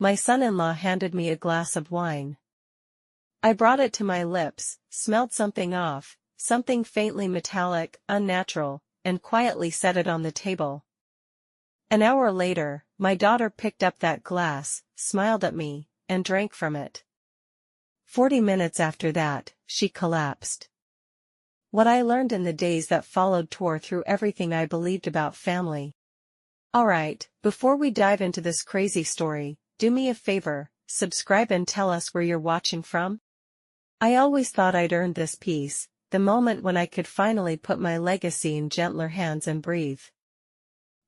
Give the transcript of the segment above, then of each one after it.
My son-in-law handed me a glass of wine. I brought it to my lips, smelled something off, something faintly metallic, unnatural, and quietly set it on the table. An hour later, my daughter picked up that glass, smiled at me, and drank from it. 40 minutes after that, she collapsed. What I learned in the days that followed tore through everything I believed about family. Alright, before we dive into this crazy story, do me a favor, subscribe and tell us where you're watching from. I always thought I'd earned this peace, the moment when I could finally put my legacy in gentler hands and breathe.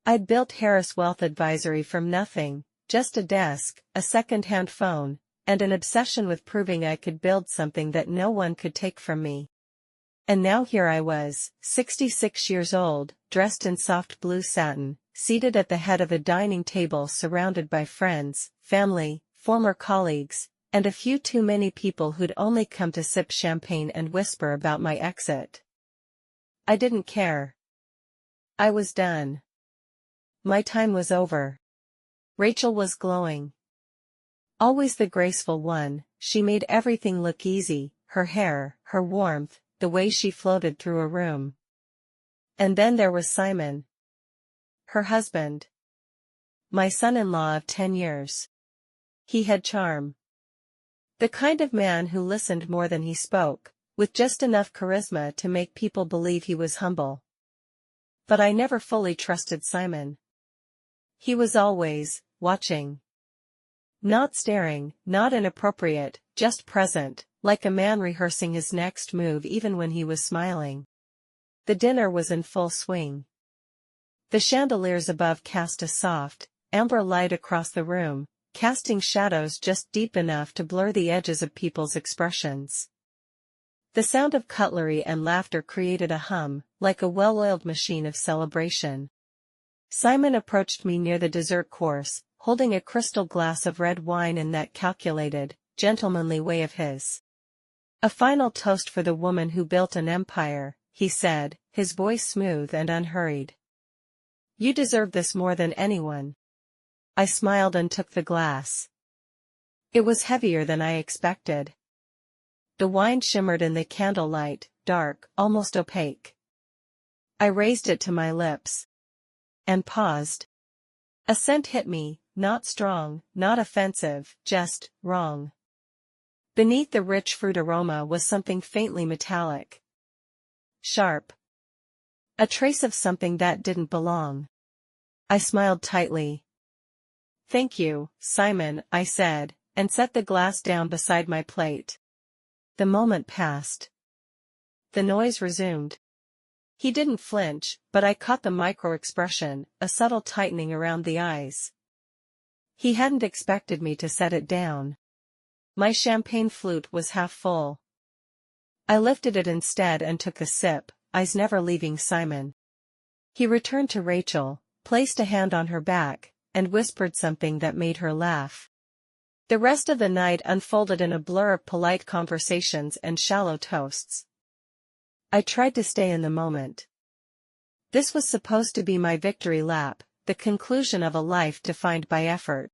I'd built Harris Wealth Advisory from nothing, just a desk, a second-hand phone, and an obsession with proving I could build something that no one could take from me. And now here I was, 66 years old, dressed in soft blue satin, seated at the head of a dining table surrounded by friends, family, former colleagues, and a few too many people who'd only come to sip champagne and whisper about my exit. I didn't care. I was done. My time was over. Rachel was glowing. Always the graceful one, she made everything look easy, her hair, her warmth, the way she floated through a room. And then there was Simon. Her husband. My son-in-law of 10 years. He had charm. The kind of man who listened more than he spoke, with just enough charisma to make people believe he was humble. But I never fully trusted Simon. He was always watching. Not staring, not inappropriate, just present, like a man rehearsing his next move even when he was smiling. The dinner was in full swing. The chandeliers above cast a soft, amber light across the room, casting shadows just deep enough to blur the edges of people's expressions. The sound of cutlery and laughter created a hum, like a well-oiled machine of celebration. Simon approached me near the dessert course, holding a crystal glass of red wine in that calculated, gentlemanly way of his. A final toast for the woman who built an empire, he said, his voice smooth and unhurried. You deserve this more than anyone. I smiled and took the glass. It was heavier than I expected. The wine shimmered in the candlelight, dark, almost opaque. I raised it to my lips. And paused. A scent hit me, not strong, not offensive, just wrong. Beneath the rich fruit aroma was something faintly metallic. Sharp. A trace of something that didn't belong. I smiled tightly. Thank you, Simon, I said, and set the glass down beside my plate. The moment passed. The noise resumed. He didn't flinch, but I caught the micro-expression, a subtle tightening around the eyes. He hadn't expected me to set it down. My champagne flute was half full. I lifted it instead and took a sip, eyes never leaving Simon. He returned to Rachel, placed a hand on her back, and whispered something that made her laugh. The rest of the night unfolded in a blur of polite conversations and shallow toasts. I tried to stay in the moment. This was supposed to be my victory lap, the conclusion of a life defined by effort.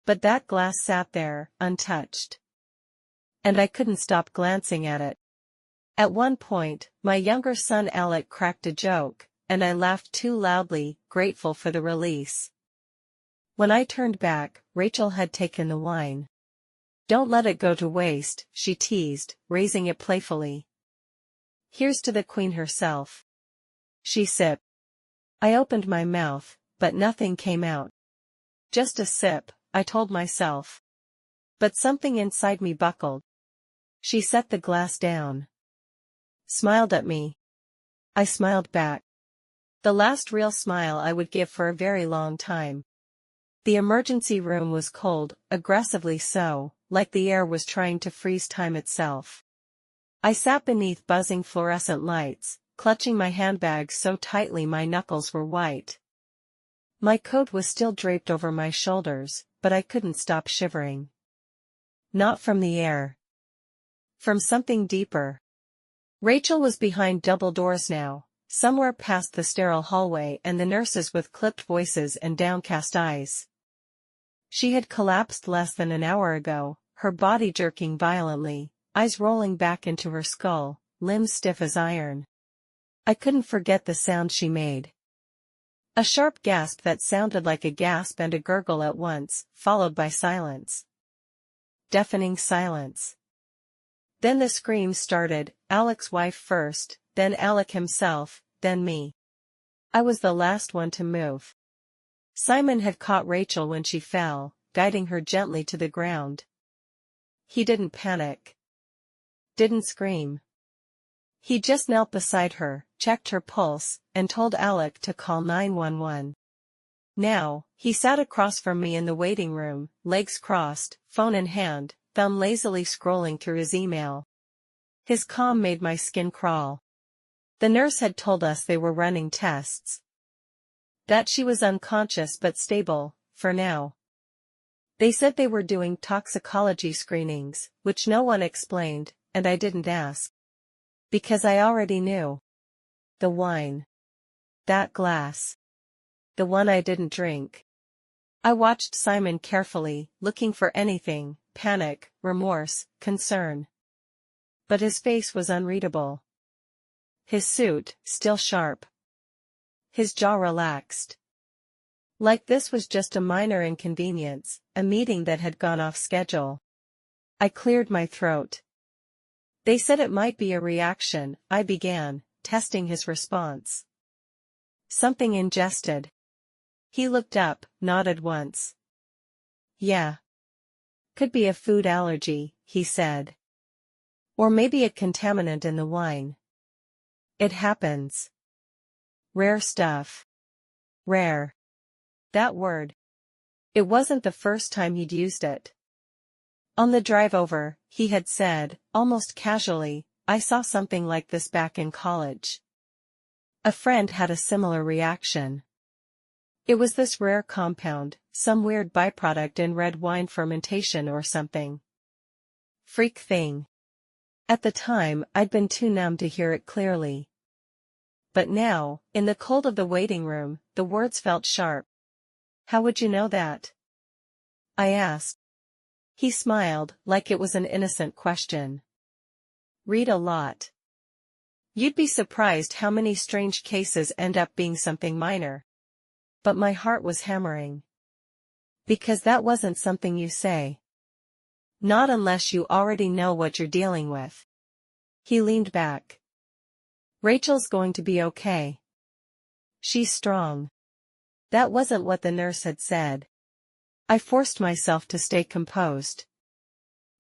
But that glass sat there, untouched. And I couldn't stop glancing at it. At one point, my younger son Alec cracked a joke, and I laughed too loudly, grateful for the release. When I turned back, Rachel had taken the wine. Don't let it go to waste, she teased, raising it playfully. Here's to the Queen herself. She sipped. I opened my mouth, but nothing came out. Just a sip, I told myself. But something inside me buckled. She set the glass down. Smiled at me. I smiled back. The last real smile I would give for a very long time. The emergency room was cold, aggressively so, like the air was trying to freeze time itself. I sat beneath buzzing fluorescent lights, clutching my handbag so tightly my knuckles were white. My coat was still draped over my shoulders, but I couldn't stop shivering. Not from the air. From something deeper. Rachel was behind double doors now, somewhere past the sterile hallway and the nurses with clipped voices and downcast eyes. She had collapsed less than an hour ago, her body jerking violently, eyes rolling back into her skull, limbs stiff as iron. I couldn't forget the sound she made. A sharp gasp that sounded like a gasp and a gurgle at once, followed by silence. Deafening silence. Then the screams started, Alec's wife first, then Alec himself, then me. I was the last one to move. Simon had caught Rachel when she fell, guiding her gently to the ground. He didn't panic. Didn't scream. He just knelt beside her, checked her pulse, and told Alec to call 911. Now, he sat across from me in the waiting room, legs crossed, phone in hand, thumb lazily scrolling through his email. His calm made my skin crawl. The nurse had told us they were running tests. That she was unconscious but stable, for now. They said they were doing toxicology screenings, which no one explained, and I didn't ask. Because I already knew. The wine. That glass. The one I didn't drink. I watched Simon carefully, looking for anything, panic, remorse, concern. But his face was unreadable. His suit, still sharp. His jaw relaxed. Like this was just a minor inconvenience, a meeting that had gone off schedule. I cleared my throat. They said it might be a reaction, I began, testing his response. Something ingested. He looked up, nodded once. Yeah. Could be a food allergy, he said. Or maybe a contaminant in the wine. It happens. Rare stuff. Rare. That word. It wasn't the first time he'd used it. On the drive over, he had said, almost casually, I saw something like this back in college. A friend had a similar reaction. It was this rare compound, some weird byproduct in red wine fermentation or something. Freak thing. At the time, I'd been too numb to hear it clearly. But now, in the cold of the waiting room, the words felt sharp. How would you know that? I asked. He smiled, like it was an innocent question. Read a lot. You'd be surprised how many strange cases end up being something minor. But my heart was hammering. Because that wasn't something you say. Not unless you already know what you're dealing with. He leaned back. Rachel's going to be okay. She's strong. That wasn't what the nurse had said. I forced myself to stay composed.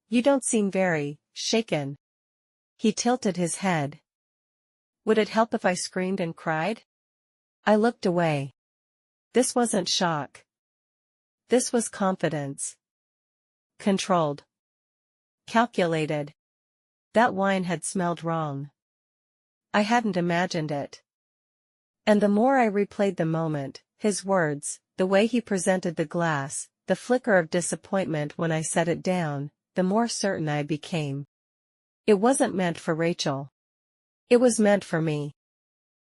You don't seem very shaken. He tilted his head. Would it help if I screamed and cried? I looked away. This wasn't shock. This was confidence. Controlled. Calculated. That wine had smelled wrong. I hadn't imagined it. And the more I replayed the moment, his words, the way he presented the glass, the flicker of disappointment when I set it down, the more certain I became. It wasn't meant for Rachel. It was meant for me.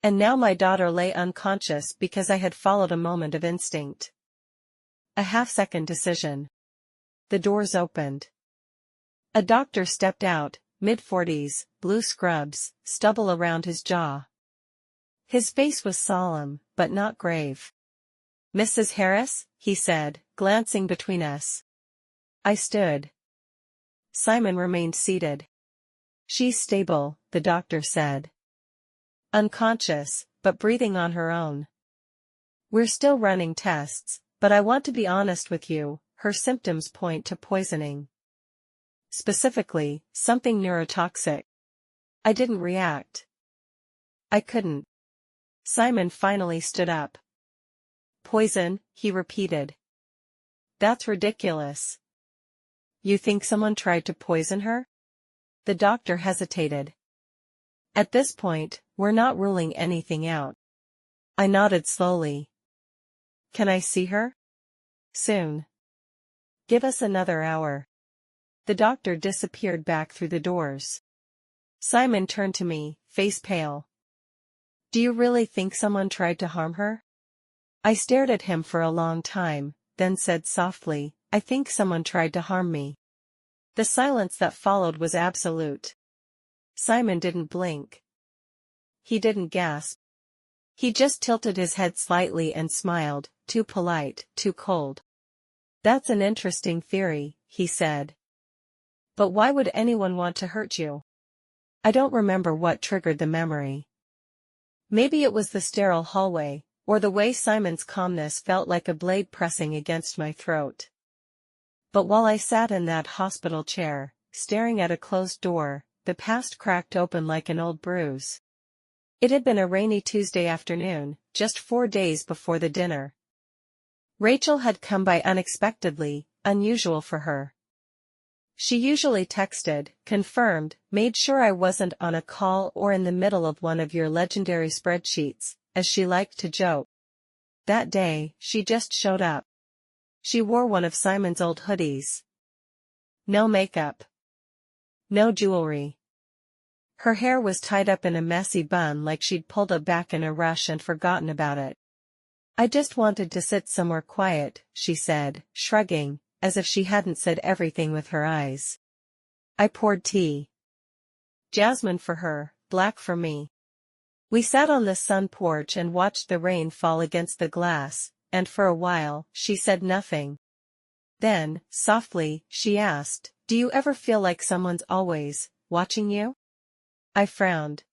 And now my daughter lay unconscious because I had followed a moment of instinct. A half-second decision. The doors opened. A doctor stepped out, mid-40s, blue scrubs, stubble around his jaw. His face was solemn, but not grave. Mrs. Harris, he said, glancing between us. I stood. Simon remained seated. She's stable, the doctor said. Unconscious, but breathing on her own. We're still running tests, but I want to be honest with you, her symptoms point to poisoning. Specifically, something neurotoxic. I didn't react. I couldn't. Simon finally stood up. Poison, he repeated. That's ridiculous. You think someone tried to poison her? The doctor hesitated. At this point, we're not ruling anything out. I nodded slowly. Can I see her? Soon. Give us another hour. The doctor disappeared back through the doors. Simon turned to me, face pale. Do you really think someone tried to harm her? I stared at him for a long time, then said softly, "I think someone tried to harm me." The silence that followed was absolute. Simon didn't blink. He didn't gasp. He just tilted his head slightly and smiled, too polite, too cold. "That's an interesting theory," he said. "But why would anyone want to hurt you?" I don't remember what triggered the memory. Maybe it was the sterile hallway, or the way Simon's calmness felt like a blade pressing against my throat. But while I sat in that hospital chair, staring at a closed door, the past cracked open like an old bruise. It had been a rainy Tuesday afternoon, just 4 days before the dinner. Rachel had come by unexpectedly, unusual for her. She usually texted, confirmed, made sure I wasn't on a call or in the middle of one of your legendary spreadsheets, as she liked to joke. That day, she just showed up. She wore one of Simon's old hoodies. No makeup. No jewelry. Her hair was tied up in a messy bun like she'd pulled it back in a rush and forgotten about it. "I just wanted to sit somewhere quiet," she said, shrugging, as if she hadn't said everything with her eyes. I poured tea. Jasmine for her, black for me. We sat on the sun porch and watched the rain fall against the glass, and for a while, she said nothing. Then, softly, she asked, "Do you ever feel like someone's always watching you?" I frowned.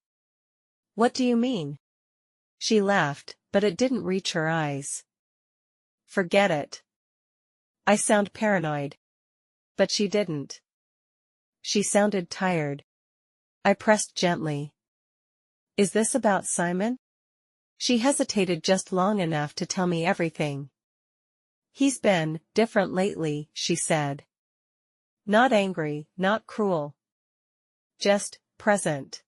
"What do you mean?" She laughed, but it didn't reach her eyes. "Forget it." I sound paranoid. But she didn't. She sounded tired. I pressed gently. "Is this about Simon?" She hesitated just long enough to tell me everything. "He's been different lately," she said. "Not angry, not cruel. Just present.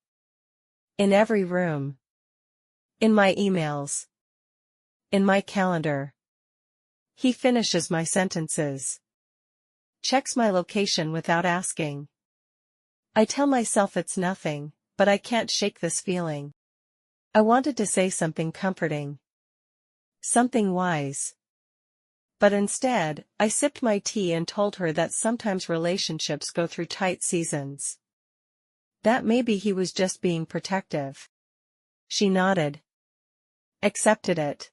In every room. In my emails. In my calendar. He finishes my sentences. Checks my location without asking. I tell myself it's nothing, but I can't shake this feeling." I wanted to say something comforting. Something wise. But instead, I sipped my tea and told her that sometimes relationships go through tight seasons. That maybe he was just being protective. She nodded. Accepted it.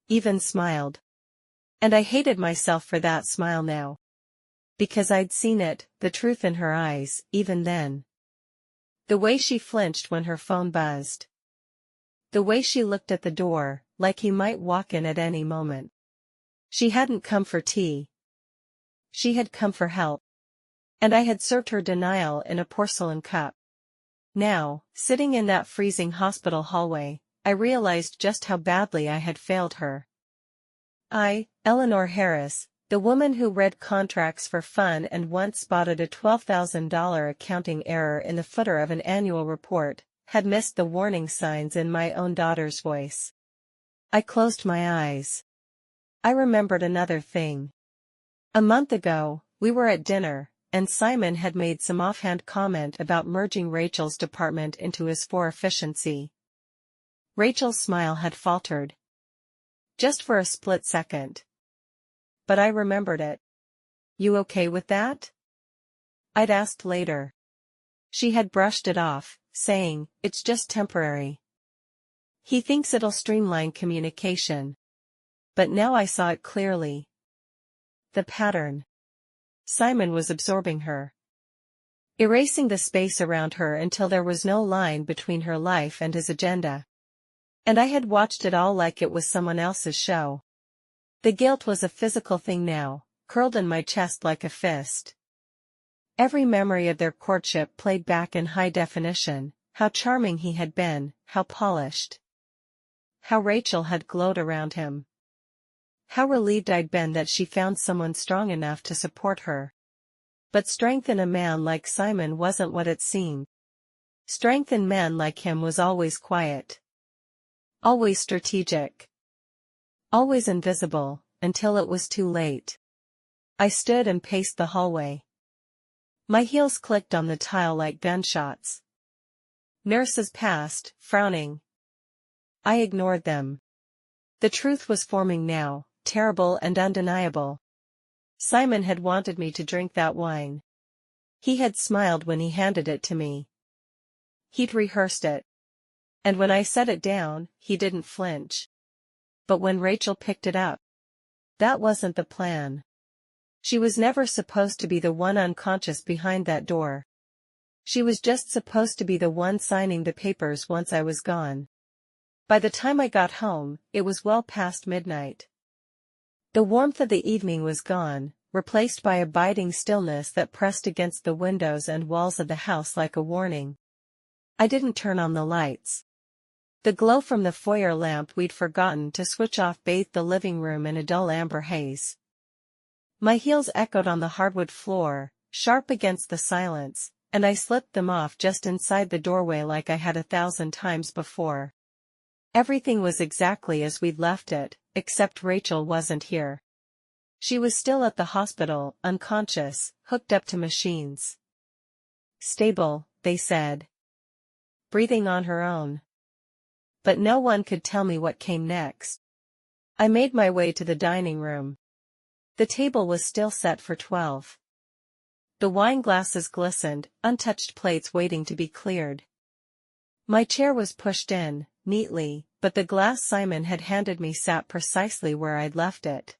Even smiled. And I hated myself for that smile now. Because I'd seen it, the truth in her eyes, even then. The way she flinched when her phone buzzed. The way she looked at the door, like he might walk in at any moment. She hadn't come for tea. She had come for help. And I had served her denial in a porcelain cup. Now, sitting in that freezing hospital hallway, I realized just how badly I had failed her. Eleanor Harris, the woman who read contracts for fun and once spotted a $12,000 accounting error in the footer of an annual report, had missed the warning signs in my own daughter's voice. I closed my eyes. I remembered another thing. A month ago, we were at dinner, and Simon had made some offhand comment about merging Rachel's department into his for efficiency. Rachel's smile had faltered. Just for a split second. But I remembered it. "You okay with that?" I'd asked later. She had brushed it off, saying, "It's just temporary. He thinks it'll streamline communication." But now I saw it clearly. The pattern. Simon was absorbing her. Erasing the space around her until there was no line between her life and his agenda. And I had watched it all like it was someone else's show. The guilt was a physical thing now, curled in my chest like a fist. Every memory of their courtship played back in high definition, how charming he had been, how polished. How Rachel had glowed around him. How relieved I'd been that she found someone strong enough to support her. But strength in a man like Simon wasn't what it seemed. Strength in men like him was always quiet. Always strategic. Always invisible, until it was too late. I stood and paced the hallway. My heels clicked on the tile like gunshots. Nurses passed, frowning. I ignored them. The truth was forming now, terrible and undeniable. Simon had wanted me to drink that wine. He had smiled when he handed it to me. He'd rehearsed it. And when I set it down, he didn't flinch. But when Rachel picked it up, that wasn't the plan. She was never supposed to be the one unconscious behind that door. She was just supposed to be the one signing the papers once I was gone. By the time I got home, it was well past midnight. The warmth of the evening was gone, replaced by a biting stillness that pressed against the windows and walls of the house like a warning. I didn't turn on the lights. The glow from the foyer lamp we'd forgotten to switch off bathed the living room in a dull amber haze. My heels echoed on the hardwood floor, sharp against the silence, and I slipped them off just inside the doorway like I had 1,000 times before. Everything was exactly as we'd left it, except Rachel wasn't here. She was still at the hospital, unconscious, hooked up to machines. Stable, they said. Breathing on her own. But no one could tell me what came next. I made my way to the dining room. The table was still set for 12. The wine glasses glistened, untouched plates waiting to be cleared. My chair was pushed in, neatly, but the glass Simon had handed me sat precisely where I'd left it.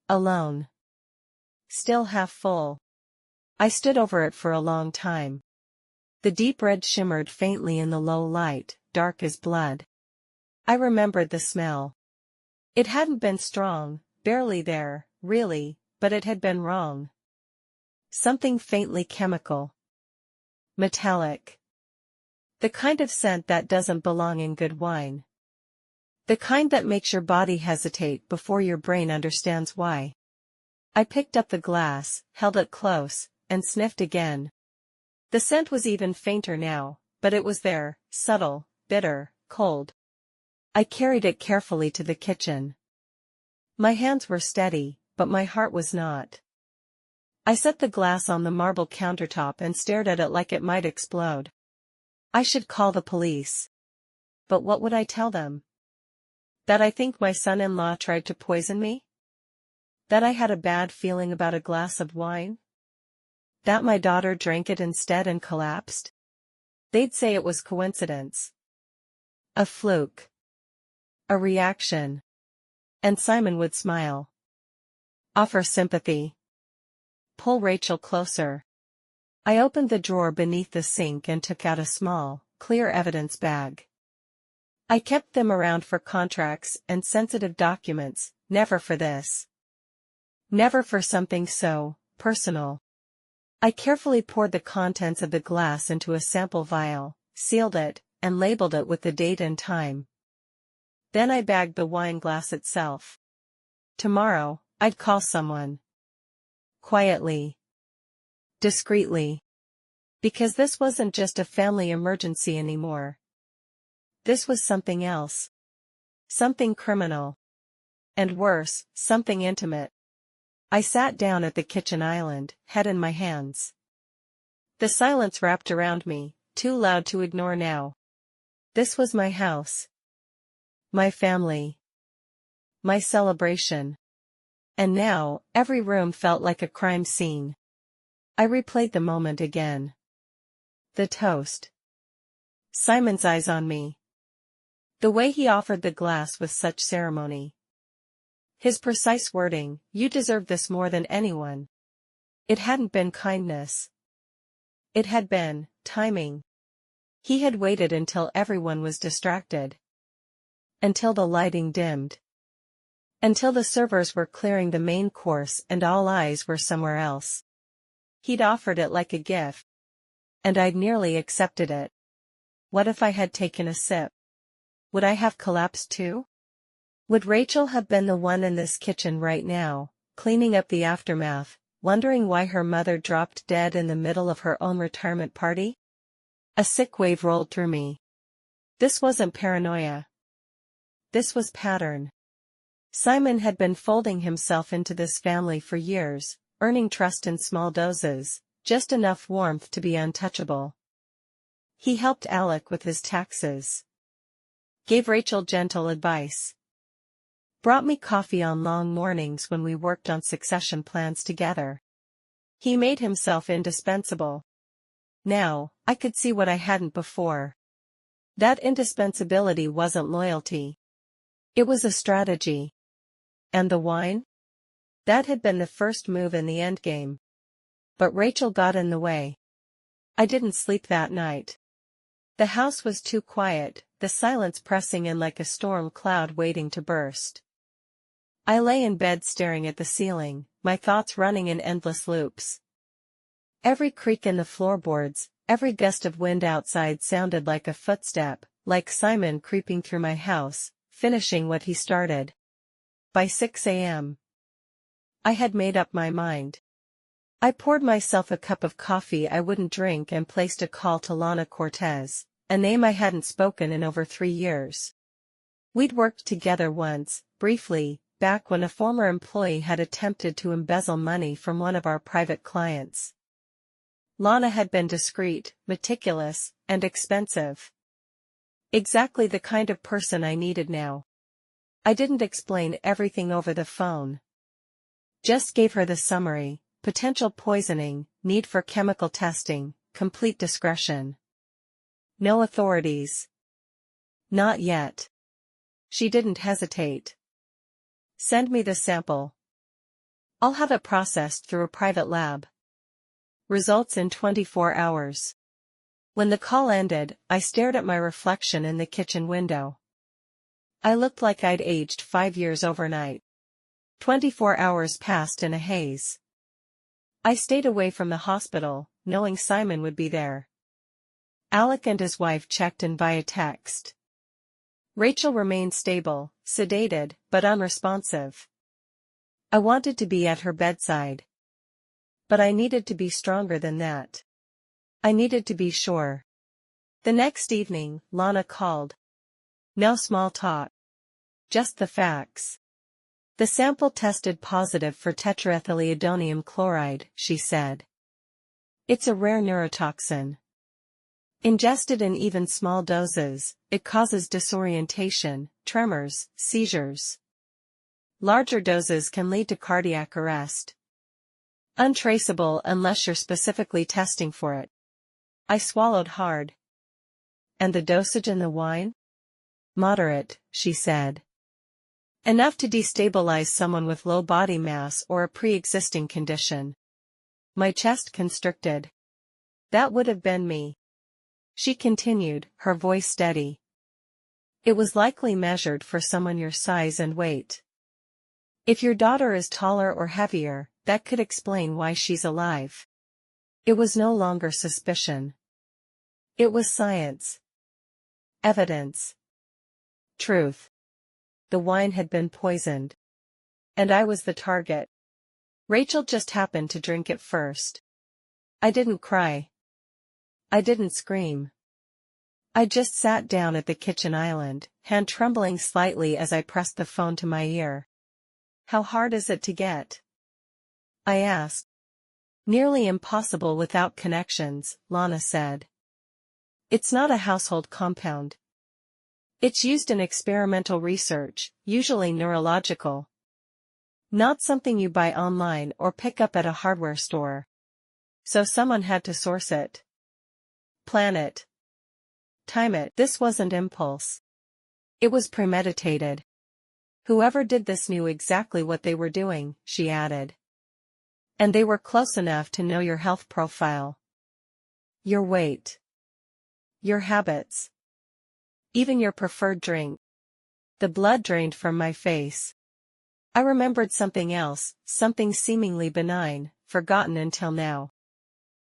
Alone. Still half full. I stood over it for a long time. The deep red shimmered faintly in the low light, dark as blood. I remembered the smell. It hadn't been strong, barely there, really, but it had been wrong. Something faintly chemical. Metallic. The kind of scent that doesn't belong in good wine. The kind that makes your body hesitate before your brain understands why. I picked up the glass, held it close, and sniffed again. The scent was even fainter now, but it was there, subtle, bitter, cold. I carried it carefully to the kitchen. My hands were steady, but my heart was not. I set the glass on the marble countertop and stared at it like it might explode. I should call the police. But what would I tell them? That I think my son-in-law tried to poison me? That I had a bad feeling about a glass of wine? That my daughter drank it instead and collapsed? They'd say it was coincidence. A fluke. A reaction. And Simon would smile. Offer sympathy. Pull Rachel closer. I opened the drawer beneath the sink and took out a small, clear evidence bag. I kept them around for contracts and sensitive documents, never for this. Never for something so personal. I carefully poured the contents of the glass into a sample vial, sealed it, and labeled it with the date and time. Then I bagged the wine glass itself. Tomorrow, I'd call someone. Quietly. Discreetly. Because this wasn't just a family emergency anymore. This was something else. Something criminal. And worse, something intimate. I sat down at the kitchen island, head in my hands. The silence wrapped around me, too loud to ignore now. This was my house. My family. My celebration. And now, every room felt like a crime scene. I replayed the moment again. The toast. Simon's eyes on me. The way he offered the glass with such ceremony. His precise wording, "You deserve this more than anyone." It hadn't been kindness. It had been timing. He had waited until everyone was distracted. Until the lighting dimmed. Until the servers were clearing the main course and all eyes were somewhere else. He'd offered it like a gift. And I'd nearly accepted it. What if I had taken a sip? Would I have collapsed too? Would Rachel have been the one in this kitchen right now, cleaning up the aftermath, wondering why her mother dropped dead in the middle of her own retirement party? A sick wave rolled through me. This wasn't paranoia. This was pattern. Simon had been folding himself into this family for years, earning trust in small doses, just enough warmth to be untouchable. He helped Alec with his taxes. Gave Rachel gentle advice. Brought me coffee on long mornings when we worked on succession plans together. He made himself indispensable. Now, I could see what I hadn't before. That indispensability wasn't loyalty. It was a strategy. And the wine? That had been the first move in the endgame. But Rachel got in the way. I didn't sleep that night. The house was too quiet, the silence pressing in like a storm cloud waiting to burst. I lay in bed staring at the ceiling, my thoughts running in endless loops. Every creak in the floorboards, every gust of wind outside sounded like a footstep, like Simon creeping through my house, finishing what he started. By 6 a.m. I had made up my mind. I poured myself a cup of coffee I wouldn't drink and placed a call to Lana Cortez, a name I hadn't spoken in over 3 years. We'd worked together once, briefly, back when a former employee had attempted to embezzle money from one of our private clients. Lana had been discreet, meticulous, and expensive. Exactly the kind of person I needed now. I didn't explain everything over the phone. Just gave her the summary: potential poisoning, need for chemical testing, complete discretion. No authorities. Not yet. She didn't hesitate. Send me the sample. I'll have it processed through a private lab. Results in 24 hours. When the call ended, I stared at my reflection in the kitchen window. I looked like I'd aged 5 years overnight. 24 hours passed in a haze. I stayed away from the hospital, knowing Simon would be there. Alec and his wife checked in via text. Rachel remained stable, sedated, but unresponsive. I wanted to be at her bedside. But I needed to be stronger than that. I needed to be sure. The next evening, Lana called. No small talk. Just the facts. The sample tested positive for tetraethyliodonium chloride, she said. It's a rare neurotoxin. Ingested in even small doses, it causes disorientation, tremors, seizures. Larger doses can lead to cardiac arrest. Untraceable unless you're specifically testing for it. I swallowed hard. And the dosage in the wine? Moderate, she said. Enough to destabilize someone with low body mass or a pre-existing condition. My chest constricted. That would have been me. She continued, her voice steady. It was likely measured for someone your size and weight. If your daughter is taller or heavier, that could explain why she's alive. It was no longer suspicion. It was science. Evidence. Truth. The wine had been poisoned. And I was the target. Rachel just happened to drink it first. I didn't cry. I didn't scream. I just sat down at the kitchen island, hand trembling slightly as I pressed the phone to my ear. How hard is it to get? I asked. Nearly impossible without connections, Lana said. It's not a household compound. It's used in experimental research, usually neurological. Not something you buy online or pick up at a hardware store. So someone had to source it. Plan it. Time it. This wasn't impulse. It was premeditated. Whoever did this knew exactly what they were doing, she added. And they were close enough to know your health profile. Your weight. Your habits. Even your preferred drink. The blood drained from my face. I remembered something else, something seemingly benign, forgotten until now.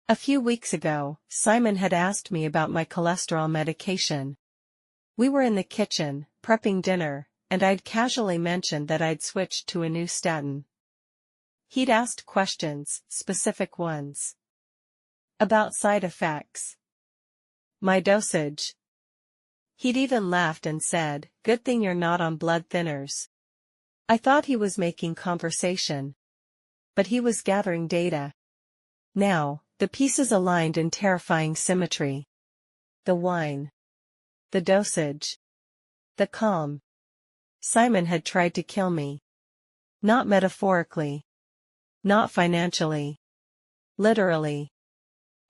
A few weeks ago, Simon had asked me about my cholesterol medication. We were in the kitchen, prepping dinner, and I'd casually mentioned that I'd switched to a new statin. He'd asked questions, specific ones. About side effects. My dosage. He'd even laughed and said, "Good thing you're not on blood thinners." I thought he was making conversation. But he was gathering data. Now, the pieces aligned in terrifying symmetry. The wine. The dosage. The calm. Simon had tried to kill me. Not metaphorically. Not financially. Literally.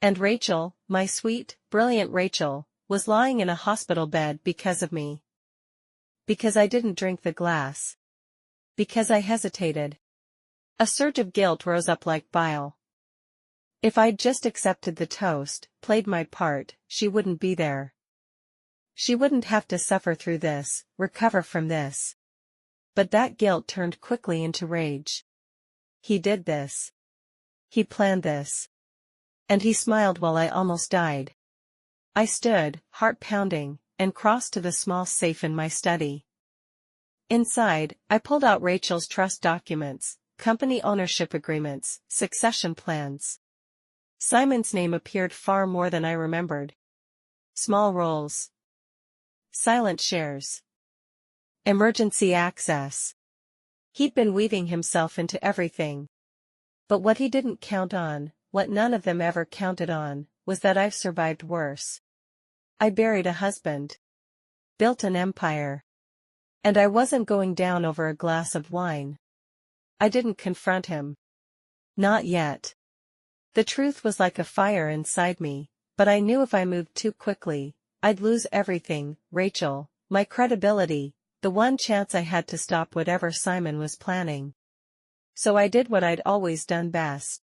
And Rachel, my sweet, brilliant Rachel, was lying in a hospital bed because of me. Because I didn't drink the glass. Because I hesitated. A surge of guilt rose up like bile. If I'd just accepted the toast, played my part, she wouldn't be there. She wouldn't have to suffer through this, recover from this. But that guilt turned quickly into rage. He did this. He planned this. And he smiled while I almost died. I stood, heart pounding, and crossed to the small safe in my study. Inside, I pulled out Rachel's trust documents, company ownership agreements, succession plans. Simon's name appeared far more than I remembered. Small roles. Silent shares. Emergency access. He'd been weaving himself into everything. But what he didn't count on, what none of them ever counted on, was that I've survived worse. I buried a husband. Built an empire. And I wasn't going down over a glass of wine. I didn't confront him. Not yet. The truth was like a fire inside me, but I knew if I moved too quickly, I'd lose everything, Rachel, my credibility, the one chance I had to stop whatever Simon was planning. So I did what I'd always done best.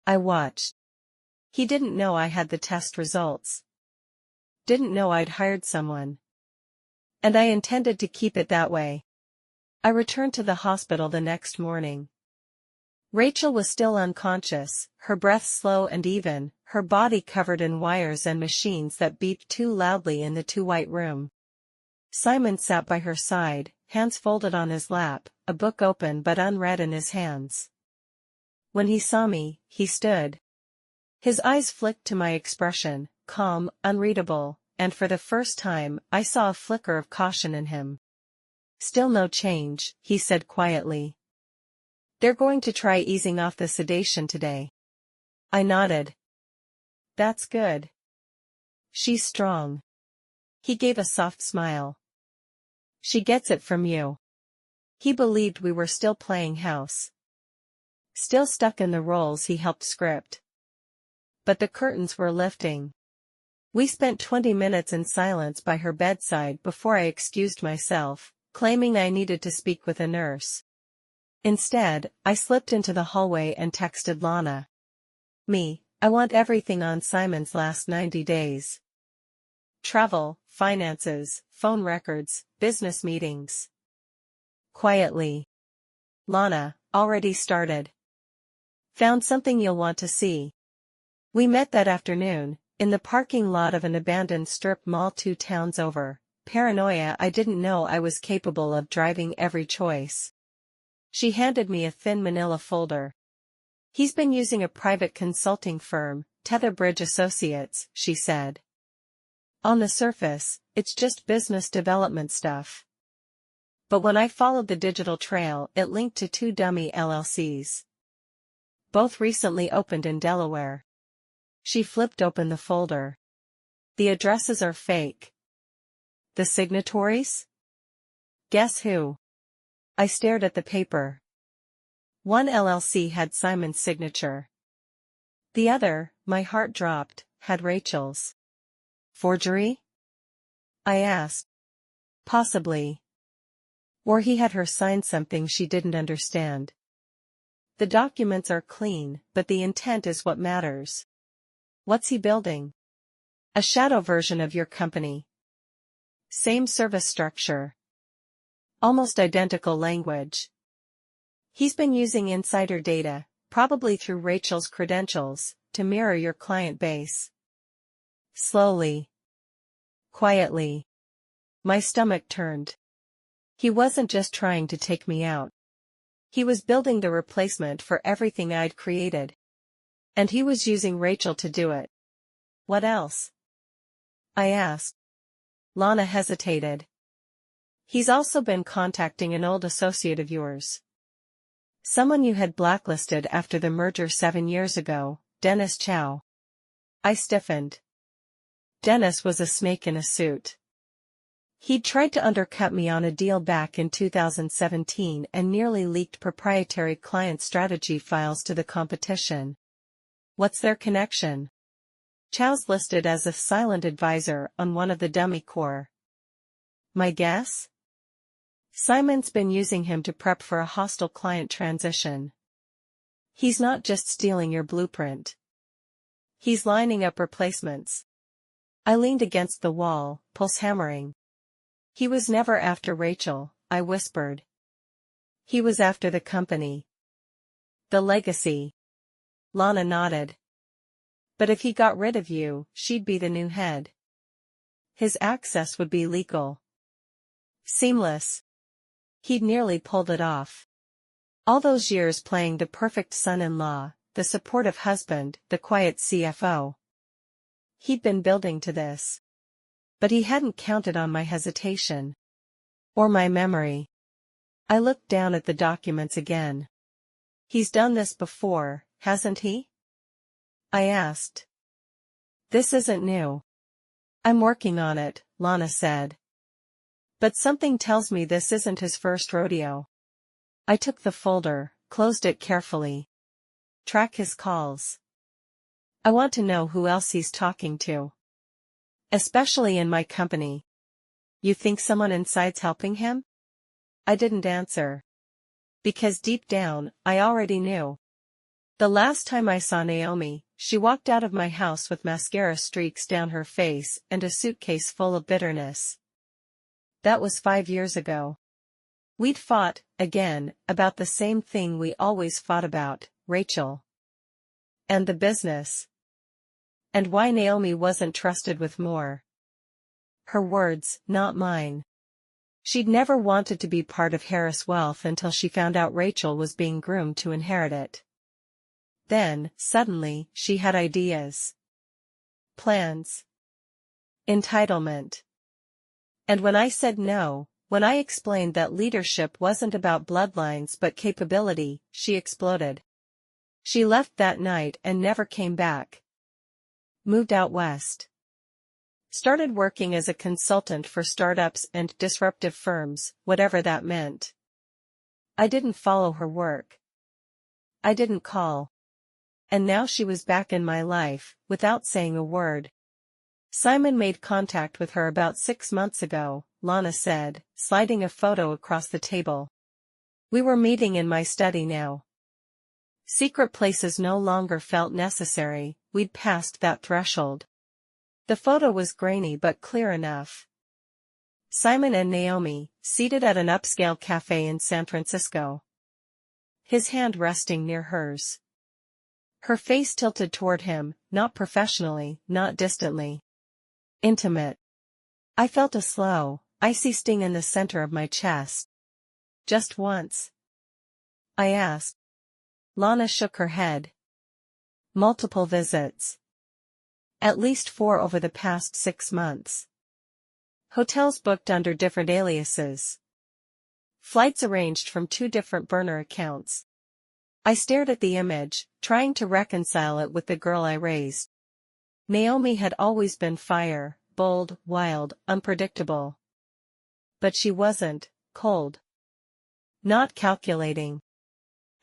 I watched. He didn't know I had the test results. Didn't know I'd hired someone. And I intended to keep it that way. I returned to the hospital the next morning. Rachel was still unconscious, her breath slow and even, her body covered in wires and machines that beeped too loudly in the too-white room. Simon sat by her side, hands folded on his lap, a book open but unread in his hands. When he saw me, he stood. His eyes flicked to my expression, calm, unreadable, and for the first time, I saw a flicker of caution in him. Still no change, he said quietly. They're going to try easing off the sedation today. I nodded. That's good. She's strong. He gave a soft smile. She gets it from you. He believed we were still playing house. Still stuck in the roles he helped script. But the curtains were lifting. We spent 20 minutes in silence by her bedside before I excused myself, claiming I needed to speak with a nurse. Instead, I slipped into the hallway and texted Lana. I want everything on Simon's last 90 days. Travel, finances, phone records, business meetings. Quietly. Lana, already started. Found something you'll want to see. We met that afternoon, in the parking lot of an abandoned strip mall 2 towns over. Paranoia, I didn't know I was capable of driving every choice. She handed me a thin manila folder. He's been using a private consulting firm, Tetherbridge Associates, she said. On the surface, it's just business development stuff. But when I followed the digital trail, it linked to 2 dummy LLCs. Both recently opened in Delaware. She flipped open the folder. The addresses are fake. The signatories? Guess who? I stared at the paper. One LLC had Simon's signature. The other, my heart dropped, had Rachel's. Forgery? I asked. Possibly. Or he had her sign something she didn't understand. The documents are clean, but the intent is what matters. What's he building? A shadow version of your company. Same service structure. Almost identical language. He's been using insider data, probably through Rachel's credentials, to mirror your client base. Slowly. Quietly. My stomach turned. He wasn't just trying to take me out. He was building the replacement for everything I'd created. And he was using Rachel to do it. What else? I asked. Lana hesitated. He's also been contacting an old associate of yours. Someone you had blacklisted after the merger 7 years ago, Dennis Chow. I stiffened. Dennis was a snake in a suit. He'd tried to undercut me on a deal back in 2017 and nearly leaked proprietary client strategy files to the competition. What's their connection? Chow's listed as a silent advisor on one of the dummy core. My guess? Simon's been using him to prep for a hostile client transition. He's not just stealing your blueprint. He's lining up replacements. I leaned against the wall, pulse hammering. He was never after Rachel, I whispered. He was after the company. The legacy. Lana nodded. But if he got rid of you, she'd be the new head. His access would be legal. Seamless. He'd nearly pulled it off. All those years playing the perfect son-in-law, the supportive husband, the quiet CFO. He'd been building to this. But he hadn't counted on my hesitation. Or my memory. I looked down at the documents again. He's done this before, hasn't he? I asked. This isn't new. I'm working on it, Lana said. But something tells me this isn't his first rodeo. I took the folder, closed it carefully. Track his calls. I want to know who else he's talking to. Especially in my company. You think someone inside's helping him? I didn't answer. Because deep down, I already knew. The last time I saw Naomi, she walked out of my house with mascara streaks down her face and a suitcase full of bitterness. That was 5 years ago. We'd fought, again, about the same thing we always fought about, Rachel. And the business. And why Naomi wasn't trusted with more. Her words, not mine. She'd never wanted to be part of Harris' wealth until she found out Rachel was being groomed to inherit it. Then, suddenly, she had ideas. Plans. Entitlement. And when I said no, when I explained that leadership wasn't about bloodlines but capability, she exploded. She left that night and never came back. Moved out west. Started working as a consultant for startups and disruptive firms, whatever that meant. I didn't follow her work. I didn't call. And now she was back in my life, without saying a word. Simon made contact with her about 6 months ago, Lana said, sliding a photo across the table. We were meeting in my study now. Secret places no longer felt necessary, we'd passed that threshold. The photo was grainy but clear enough. Simon and Naomi, seated at an upscale cafe in San Francisco. His hand resting near hers. Her face tilted toward him, not professionally, not distantly. Intimate. I felt a slow, icy sting in the center of my chest. Just once? I asked. Lana shook her head. Multiple visits. At least 4 over the past 6 months. Hotels booked under different aliases. Flights arranged from 2 different burner accounts. I stared at the image, trying to reconcile it with the girl I raised. Naomi had always been fire, bold, wild, unpredictable. But she wasn't, cold. Not calculating.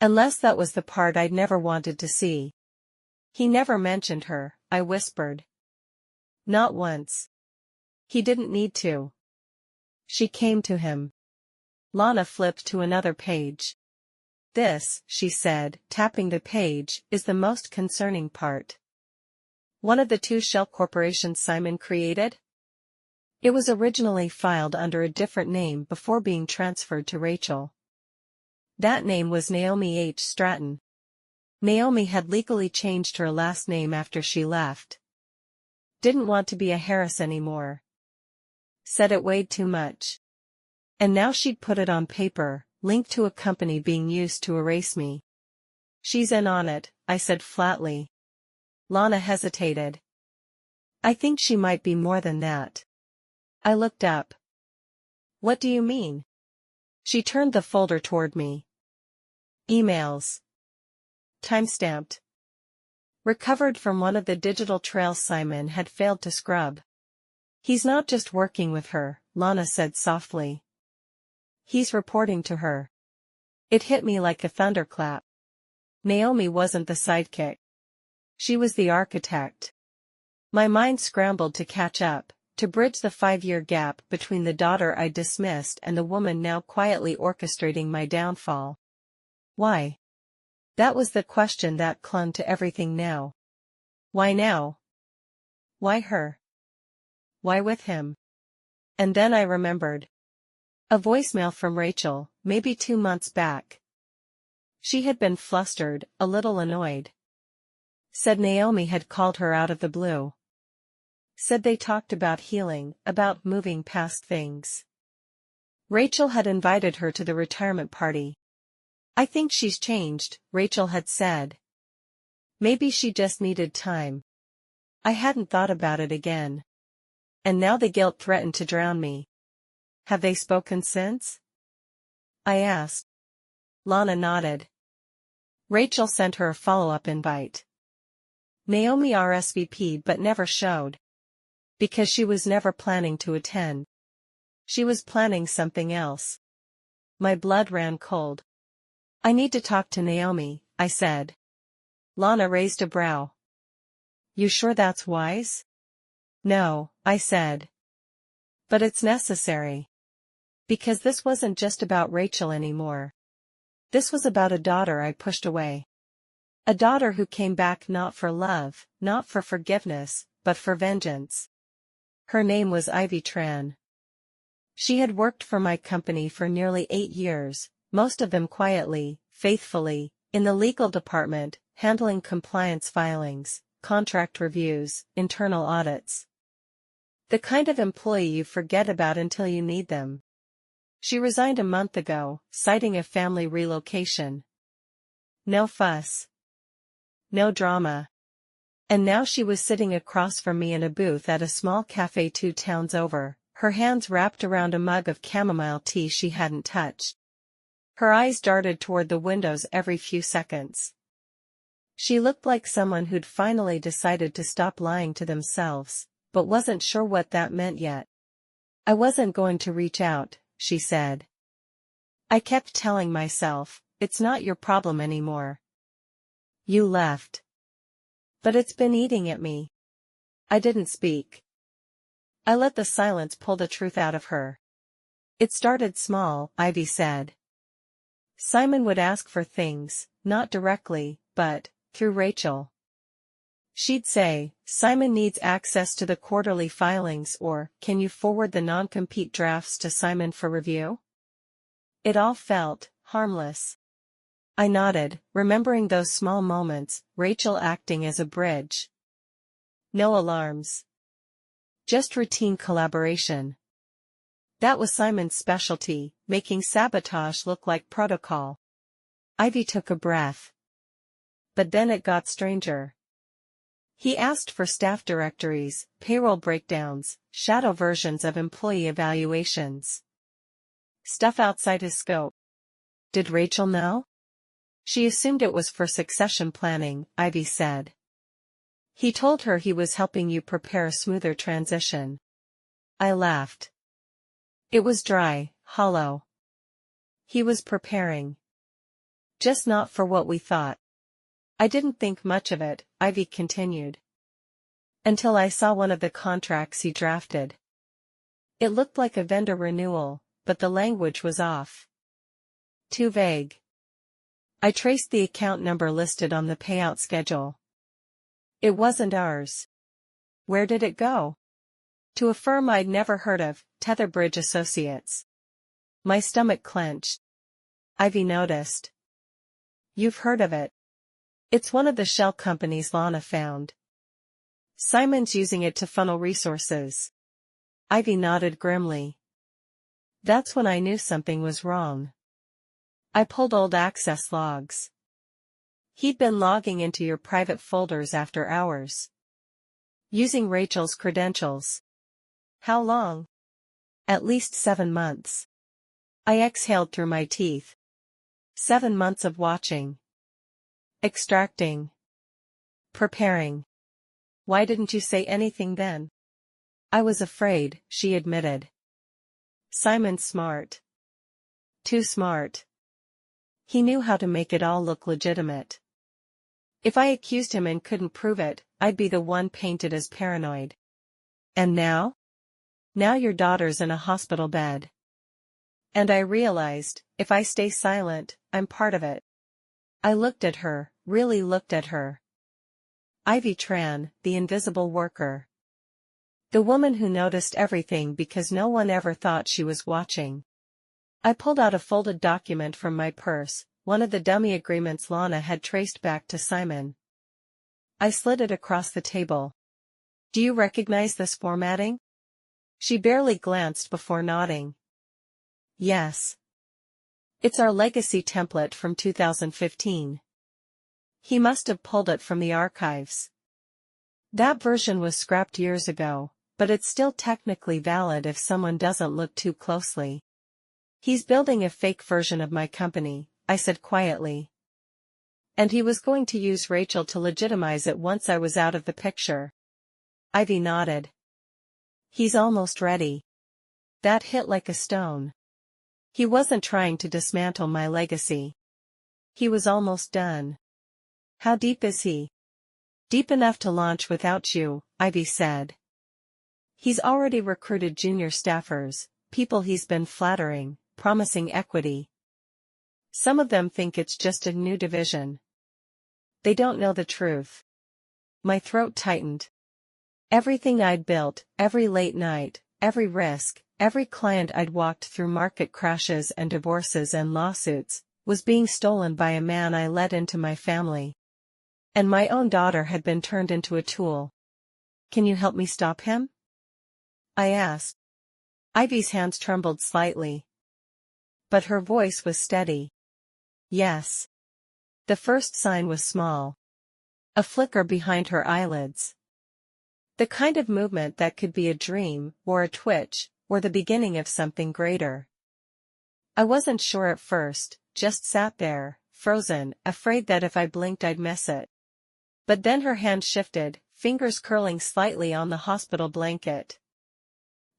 Unless that was the part I'd never wanted to see. He never mentioned her, I whispered. Not once. He didn't need to. She came to him. Lana flipped to another page. This, she said, tapping the page, is the most concerning part. One of the 2 shell corporations Simon created? It was originally filed under a different name before being transferred to Rachel. That name was Naomi H. Stratton. Naomi had legally changed her last name after she left. Didn't want to be a Harris anymore. Said it weighed too much. And now she'd put it on paper, linked to a company being used to erase me. She's in on it, I said flatly. Lana hesitated. I think she might be more than that. I looked up. What do you mean? She turned the folder toward me. Emails. Timestamped. Recovered from one of the digital trails Simon had failed to scrub. He's not just working with her, Lana said softly. He's reporting to her. It hit me like a thunderclap. Naomi wasn't the sidekick. She was the architect. My mind scrambled to catch up, to bridge the 5-year gap between the daughter I dismissed and the woman now quietly orchestrating my downfall. Why? That was the question that clung to everything now. Why now? Why her? Why with him? And then I remembered. A voicemail from Rachel, maybe 2 months back. She had been flustered, a little annoyed. Said Naomi had called her out of the blue. Said they talked about healing, about moving past things. Rachel had invited her to the retirement party. I think she's changed, Rachel had said. Maybe she just needed time. I hadn't thought about it again. And now the guilt threatened to drown me. Have they spoken since? I asked. Lana nodded. Rachel sent her a follow-up invite. Naomi RSVP'd but never showed. Because she was never planning to attend. She was planning something else. My blood ran cold. I need to talk to Naomi, I said. Lana raised a brow. You sure that's wise? No, I said. But it's necessary. Because this wasn't just about Rachel anymore. This was about a daughter I pushed away. A daughter who came back not for love, not for forgiveness, but for vengeance. Her name was Ivy Tran. She had worked for my company for nearly 8 years, most of them quietly, faithfully, in the legal department, handling compliance filings, contract reviews, internal audits. The kind of employee you forget about until you need them. She resigned a month ago, citing a family relocation. No fuss. No drama. And now she was sitting across from me in a booth at a small cafe 2 towns over, her hands wrapped around a mug of chamomile tea she hadn't touched. Her eyes darted toward the windows every few seconds. She looked like someone who'd finally decided to stop lying to themselves, but wasn't sure what that meant yet. I wasn't going to reach out, she said. I kept telling myself, it's not your problem anymore. You left. But it's been eating at me. I didn't speak. I let the silence pull the truth out of her. It started small, Ivy said. Simon would ask for things, not directly, but through Rachel. She'd say, Simon needs access to the quarterly filings, or, can you forward the non-compete drafts to Simon for review? It all felt harmless. I nodded, remembering those small moments, Rachel acting as a bridge. No alarms. Just routine collaboration. That was Simon's specialty, making sabotage look like protocol. Ivy took a breath. But then it got stranger. He asked for staff directories, payroll breakdowns, shadow versions of employee evaluations. Stuff outside his scope. Did Rachel know? She assumed it was for succession planning, Ivy said. He told her he was helping you prepare a smoother transition. I laughed. It was dry, hollow. He was preparing. Just not for what we thought. I didn't think much of it, Ivy continued. Until I saw one of the contracts he drafted. It looked like a vendor renewal, but the language was off. Too vague. I traced the account number listed on the payout schedule. It wasn't ours. Where did it go? To a firm I'd never heard of, Tetherbridge Associates. My stomach clenched. Ivy noticed. You've heard of it. It's one of the shell companies Lana found. Simon's using it to funnel resources. Ivy nodded grimly. That's when I knew something was wrong. I pulled old access logs. He'd been logging into your private folders after hours. Using Rachel's credentials. How long? At least 7 months. I exhaled through my teeth. 7 months of watching. Extracting. Preparing. Why didn't you say anything then? I was afraid, she admitted. Simon's smart. Too smart. He knew how to make it all look legitimate. If I accused him and couldn't prove it, I'd be the one painted as paranoid. And now? Now your daughter's in a hospital bed. And I realized, if I stay silent, I'm part of it. I looked at her, really looked at her. Ivy Tran, the invisible worker. The woman who noticed everything because no one ever thought she was watching. I pulled out a folded document from my purse, one of the dummy agreements Lana had traced back to Simon. I slid it across the table. Do you recognize this formatting? She barely glanced before nodding. Yes. It's our legacy template from 2015. He must have pulled it from the archives. That version was scrapped years ago, but it's still technically valid if someone doesn't look too closely. He's building a fake version of my company, I said quietly. And he was going to use Rachel to legitimize it once I was out of the picture. Ivy nodded. He's almost ready. That hit like a stone. He wasn't trying to dismantle my legacy. He was almost done. How deep is he? Deep enough to launch without you, Ivy said. He's already recruited junior staffers, people he's been flattering, promising equity. Some of them think it's just a new division. They don't know the truth. My throat tightened. Everything I'd built, every late night, every risk, every client I'd walked through market crashes and divorces and lawsuits, was being stolen by a man I let into my family. And my own daughter had been turned into a tool. Can you help me stop him? I asked. Ivy's hands trembled slightly. But her voice was steady. Yes. The first sign was small. A flicker behind her eyelids. The kind of movement that could be a dream, or a twitch, or the beginning of something greater. I wasn't sure at first, just sat there, frozen, afraid that if I blinked I'd miss it. But then her hand shifted, fingers curling slightly on the hospital blanket.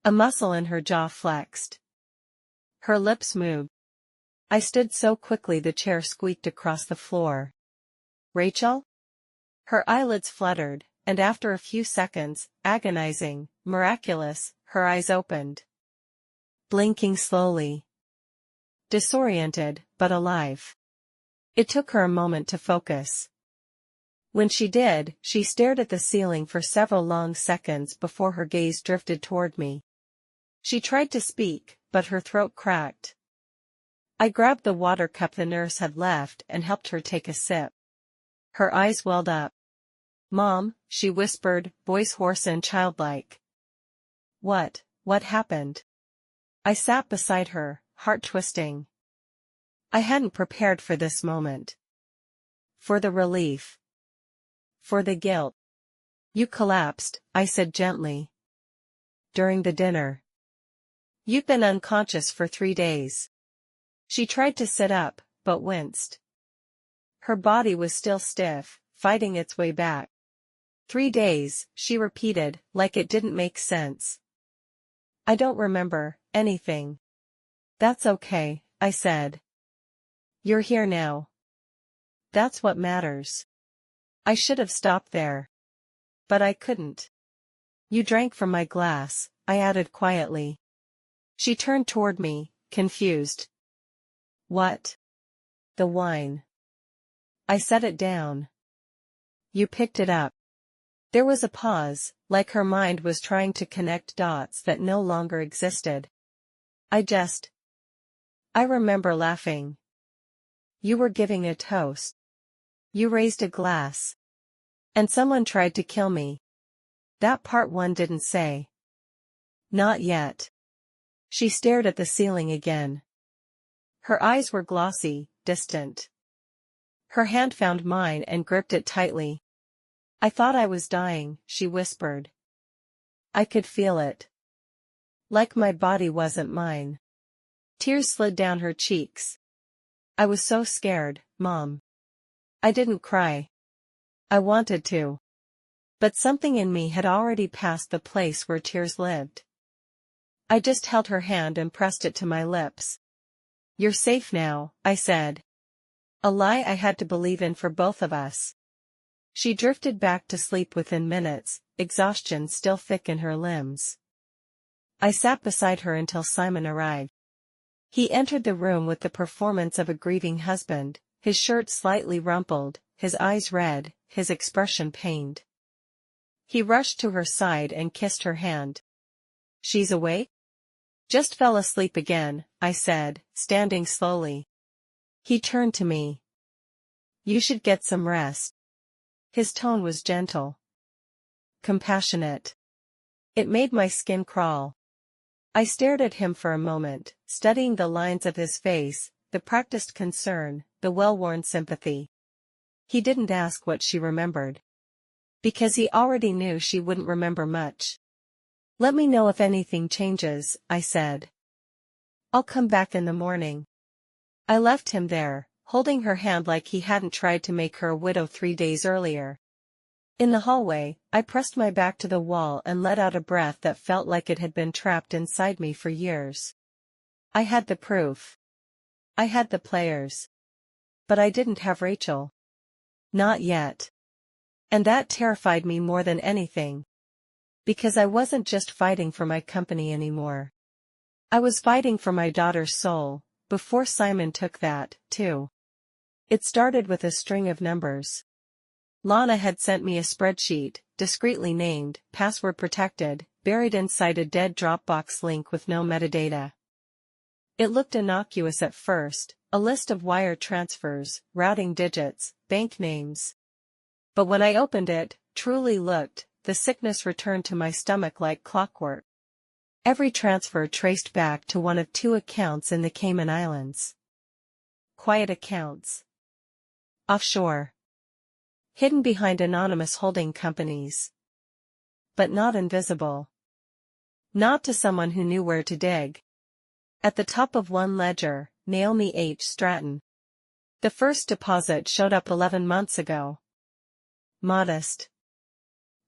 A muscle in her jaw flexed. Her lips moved. I stood so quickly the chair squeaked across the floor. Rachel? Her eyelids fluttered, and after a few seconds, agonizing, miraculous, her eyes opened. Blinking slowly. Disoriented, but alive. It took her a moment to focus. When she did, she stared at the ceiling for several long seconds before her gaze drifted toward me. She tried to speak, but her throat cracked. I grabbed the water cup the nurse had left and helped her take a sip. Her eyes welled up. Mom, she whispered, voice hoarse and childlike. What happened? I sat beside her, heart twisting. I hadn't prepared for this moment. For the relief. For the guilt. You collapsed, I said gently. During the dinner. You've been unconscious for 3 days. She tried to sit up, but winced. Her body was still stiff, fighting its way back. 3 days, she repeated, like it didn't make sense. I don't remember anything. That's okay, I said. You're here now. That's what matters. I should have stopped there. But I couldn't. You drank from my glass, I added quietly. She turned toward me, confused. What? The wine. I set it down. You picked it up. There was a pause, like her mind was trying to connect dots that no longer existed. I remember laughing. You were giving a toast. You raised a glass. And someone tried to kill me. That part one didn't say. Not yet. She stared at the ceiling again. Her eyes were glossy, distant. Her hand found mine and gripped it tightly. I thought I was dying, she whispered. I could feel it. Like my body wasn't mine. Tears slid down her cheeks. I was so scared, Mom. I didn't cry. I wanted to. But something in me had already passed the place where tears lived. I just held her hand and pressed it to my lips. "You're safe now," I said. A lie I had to believe in for both of us. She drifted back to sleep within minutes, exhaustion still thick in her limbs. I sat beside her until Simon arrived. He entered the room with the performance of a grieving husband, his shirt slightly rumpled, his eyes red, his expression pained. He rushed to her side and kissed her hand. "She's awake?" "Just fell asleep again," I said, standing slowly. He turned to me. "You should get some rest." His tone was gentle, compassionate. It made my skin crawl. I stared at him for a moment, studying the lines of his face, the practiced concern, the well-worn sympathy. He didn't ask what she remembered. Because he already knew she wouldn't remember much. "Let me know if anything changes," I said. "I'll come back in the morning." I left him there, holding her hand like he hadn't tried to make her a widow 3 days earlier. In the hallway, I pressed my back to the wall and let out a breath that felt like it had been trapped inside me for years. I had the proof. I had the players. But I didn't have Rachel. Not yet. And that terrified me more than anything. Because I wasn't just fighting for my company anymore. I was fighting for my daughter's soul, before Simon took that, too. It started with a string of numbers. Lana had sent me a spreadsheet, discreetly named, password protected, buried inside a dead Dropbox link with no metadata. It looked innocuous at first, a list of wire transfers, routing digits, bank names. But when I opened it, truly looked, the sickness returned to my stomach like clockwork. Every transfer traced back to one of 2 accounts in the Cayman Islands. Quiet accounts. Offshore. Hidden behind anonymous holding companies. But not invisible. Not to someone who knew where to dig. At the top of one ledger, Naomi H. Stratton. The first deposit showed up 11 months ago. Modest.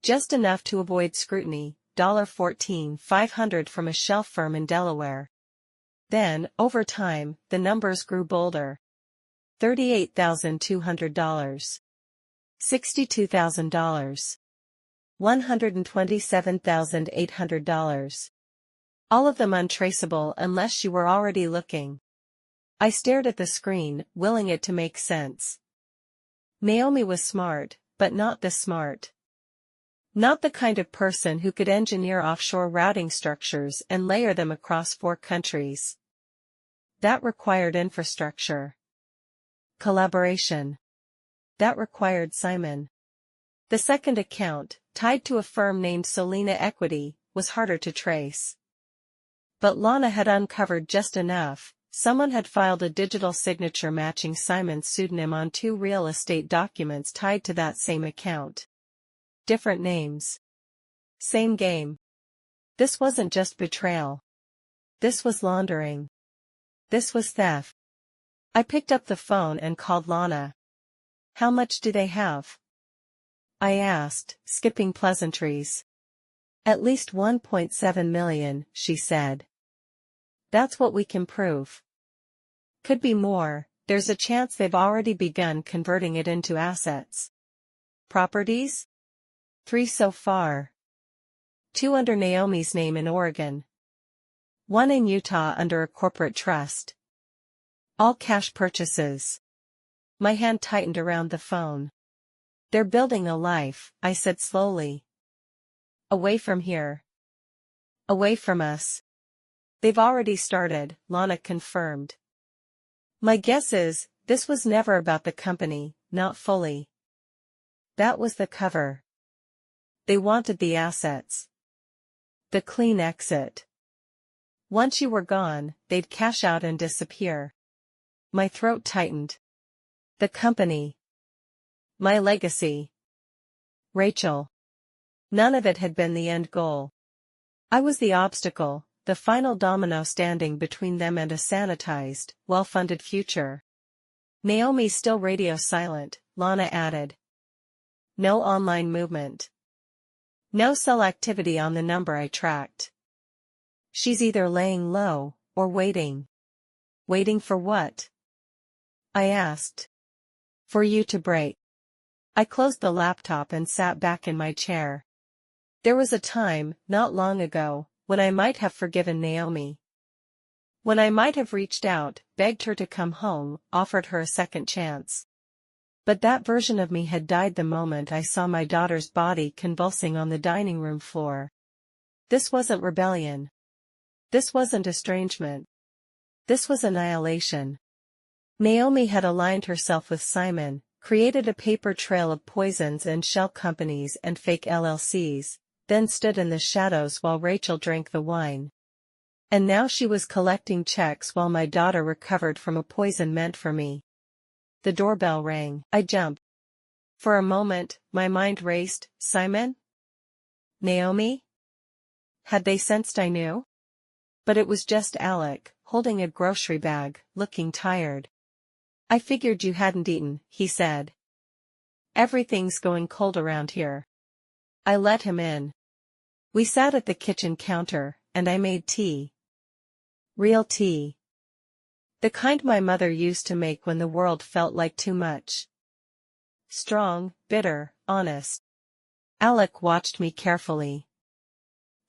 Just enough to avoid scrutiny, $14,500 from a shelf firm in Delaware. Then, over time, the numbers grew bolder. $38,200. $62,000. $127,800. All of them untraceable unless you were already looking. I stared at the screen, willing it to make sense. Naomi was smart, but not this smart. Not the kind of person who could engineer offshore routing structures and layer them across 4 countries. That required infrastructure. Collaboration. That required Simon. The second account, tied to a firm named Solina Equity, was harder to trace. But Lana had uncovered just enough. Someone had filed a digital signature matching Simon's pseudonym on 2 real estate documents tied to that same account. Different names. Same game. This wasn't just betrayal. This was laundering. This was theft. I picked up the phone and called Lana. "How much do they have?" I asked, skipping pleasantries. "At least 1.7 million, she said. "That's what we can prove." "Could be more, there's a chance they've already begun converting it into assets." "Properties?" 3 so far. 2 under Naomi's name in Oregon. 1 in Utah under a corporate trust. All cash purchases. My hand tightened around the phone. "They're building a life," I said slowly. "Away from here. Away from us." "They've already started," Lana confirmed. "My guess is, this was never about the company, not fully." That was the cover. They wanted the assets. The clean exit. Once you were gone, they'd cash out and disappear. My throat tightened. The company. My legacy. Rachel. None of it had been the end goal. I was the obstacle, the final domino standing between them and a sanitized, well-funded future. "Naomi's still radio silent," Lana added. "No online movement. No cell activity on the number I tracked." She's either laying low, or waiting. Waiting for what? I asked. For you to break. I closed the laptop and sat back in my chair. There was a time, not long ago, when I might have forgiven Naomi. When I might have reached out, begged her to come home, offered her a second chance. But that version of me had died the moment I saw my daughter's body convulsing on the dining room floor. This wasn't rebellion. This wasn't estrangement. This was annihilation. Naomi had aligned herself with Simon, created a paper trail of poisons and shell companies and fake LLCs, then stood in the shadows while Rachel drank the wine. And now she was collecting checks while my daughter recovered from a poison meant for me. The doorbell rang. I jumped. For a moment, my mind raced. Simon? Naomi? Had they sensed I knew? But it was just Alec, holding a grocery bag, looking tired. I figured you hadn't eaten, he said. Everything's going cold around here. I let him in. We sat at the kitchen counter, and I made tea. Real tea. The kind my mother used to make when the world felt like too much. Strong, bitter, honest. Alec watched me carefully.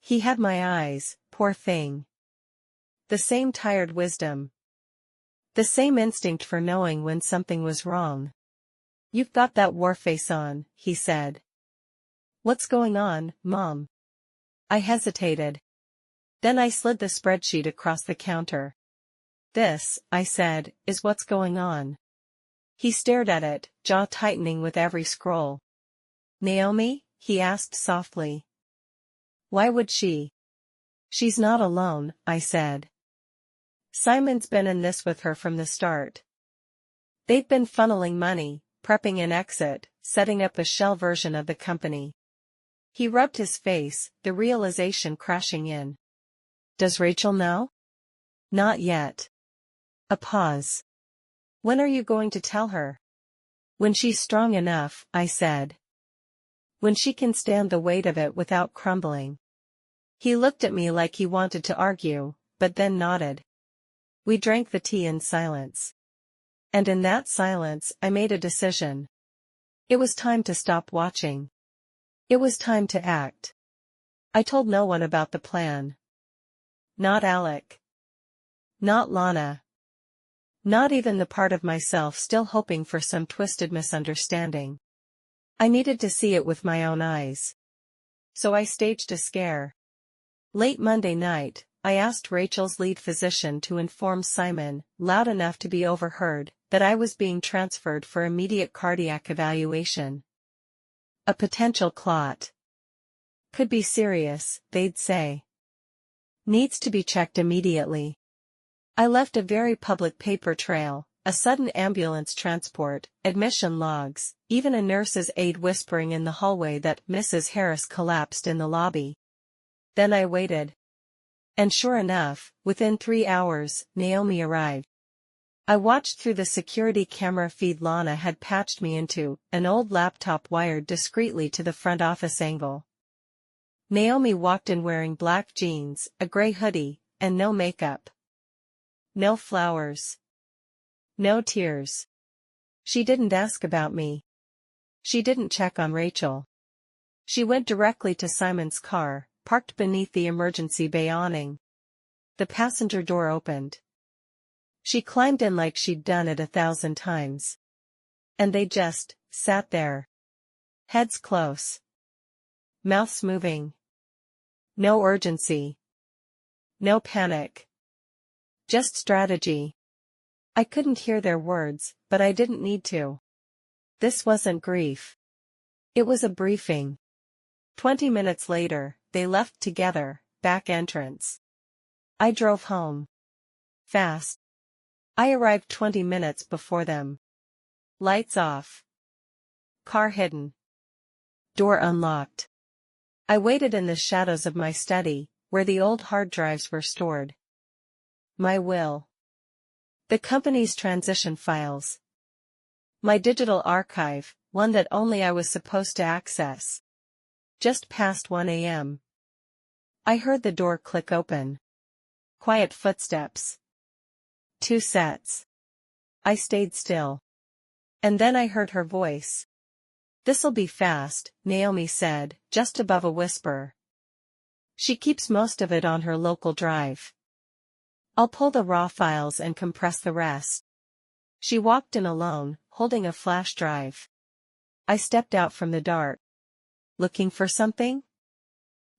He had my eyes, poor thing. The same tired wisdom. The same instinct for knowing when something was wrong. You've got that war face on, he said. What's going on, Mom? I hesitated. Then I slid the spreadsheet across the counter. This, I said, is what's going on. He stared at it, jaw tightening with every scroll. Naomi? He asked softly. Why would she? She's not alone, I said. Simon's been in this with her from the start. They've been funneling money, prepping an exit, setting up a shell version of the company. He rubbed his face, the realization crashing in. Does Rachel know? Not yet. A pause. When are you going to tell her? When she's strong enough, I said. When she can stand the weight of it without crumbling. He looked at me like he wanted to argue, but then nodded. We drank the tea in silence. And in that silence, I made a decision. It was time to stop watching. It was time to act. I told no one about the plan. Not Alec. Not Lana. Not even the part of myself still hoping for some twisted misunderstanding. I needed to see it with my own eyes. So I staged a scare. Late Monday night, I asked Rachel's lead physician to inform Simon, loud enough to be overheard, that I was being transferred for immediate cardiac evaluation. A potential clot. Could be serious, they'd say. Needs to be checked immediately. I left a very public paper trail, a sudden ambulance transport, admission logs, even a nurse's aide whispering in the hallway that Mrs. Harris collapsed in the lobby. Then I waited. And sure enough, within 3 hours, Naomi arrived. I watched through the security camera feed Lana had patched me into, an old laptop wired discreetly to the front office angle. Naomi walked in wearing black jeans, a gray hoodie, and no makeup. No flowers. No tears. She didn't ask about me. She didn't check on Rachel. She went directly to Simon's car, parked beneath the emergency bay awning. The passenger door opened. She climbed in like she'd done it 1,000 times. And they just sat there. Heads close. Mouths moving. No urgency. No panic. Just strategy. I couldn't hear their words, but I didn't need to. This wasn't grief. It was a briefing. 20 minutes later, they left together, back entrance. I drove home. Fast. I arrived 20 minutes before them. Lights off. Car hidden. Door unlocked. I waited in the shadows of my study, where the old hard drives were stored. My will. The company's transition files. My digital archive, one that only I was supposed to access. Just past 1 a.m. I heard the door click open. Quiet footsteps. 2 sets. I stayed still. And then I heard her voice. "This'll be fast," Naomi said, just above a whisper. "She keeps most of it on her local drive. I'll pull the raw files and compress the rest." She walked in alone, holding a flash drive. I stepped out from the dark. "Looking for something?"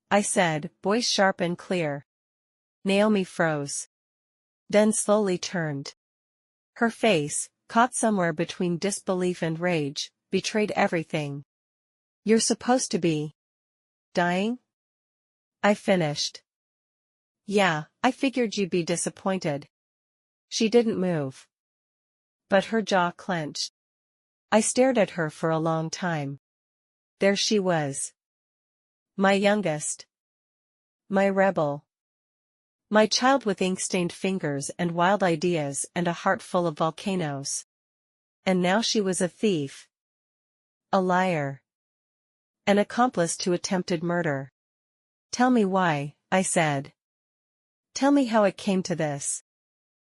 I said, voice sharp and clear. Naomi froze. Then slowly turned. Her face, caught somewhere between disbelief and rage, betrayed everything. "You're supposed to be dying?" I finished. "Yeah, I figured you'd be disappointed." She didn't move. But her jaw clenched. I stared at her for a long time. There she was. My youngest. My rebel. My child with ink-stained fingers and wild ideas and a heart full of volcanoes. And now she was a thief. A liar. An accomplice to attempted murder. "Tell me why," I said. "Tell me how it came to this."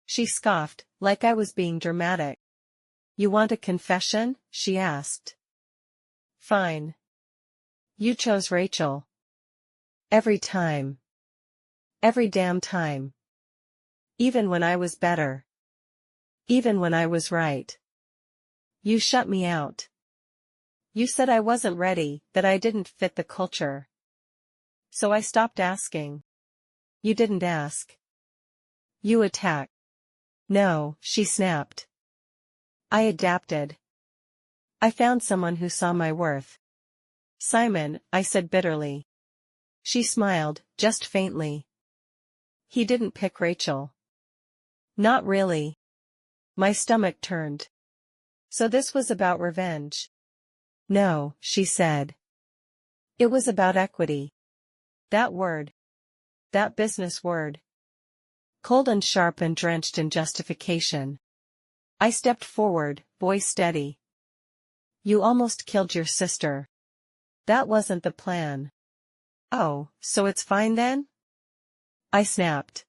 She scoffed, like I was being dramatic. "You want a confession?" she asked. "Fine. You chose Rachel. Every time. Every damn time. Even when I was better. Even when I was right. You shut me out. You said I wasn't ready, that I didn't fit the culture. So I stopped asking." "You didn't ask. You attacked." "No," she snapped. "I adapted. I found someone who saw my worth." "Simon," I said bitterly. She smiled, just faintly. "He didn't pick Rachel." "Not really." My stomach turned. So this was about revenge. "No," she said. "It was about equity." That word. That business word. Cold and sharp and drenched in justification. I stepped forward, voice steady. "You almost killed your sister. That wasn't the plan." "Oh, so it's fine then?" I snapped.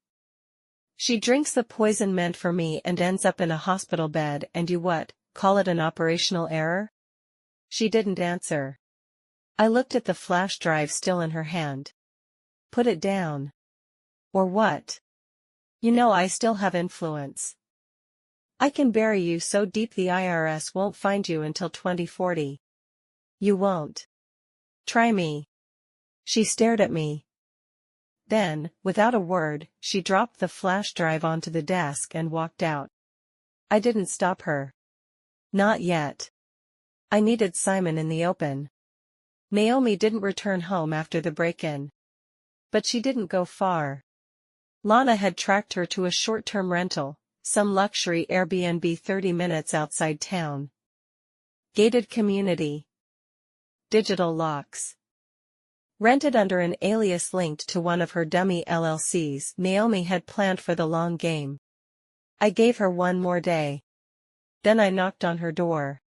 "She drinks the poison meant for me and ends up in a hospital bed, and you what, call it an operational error?" She didn't answer. I looked at the flash drive still in her hand. "Put it down." "Or what?" "You know I still have influence. I can bury you so deep the IRS won't find you until 2040. You won't. Try me." She stared at me. Then, without a word, she dropped the flash drive onto the desk and walked out. I didn't stop her. Not yet. I needed Simon in the open. Naomi didn't return home after the break-in. But she didn't go far. Lana had tracked her to a short-term rental, some luxury Airbnb 30 minutes outside town. Gated community. Digital locks. Rented under an alias linked to one of her dummy LLCs. Naomi had planned for the long game. I gave her one more day. Then I knocked on her door.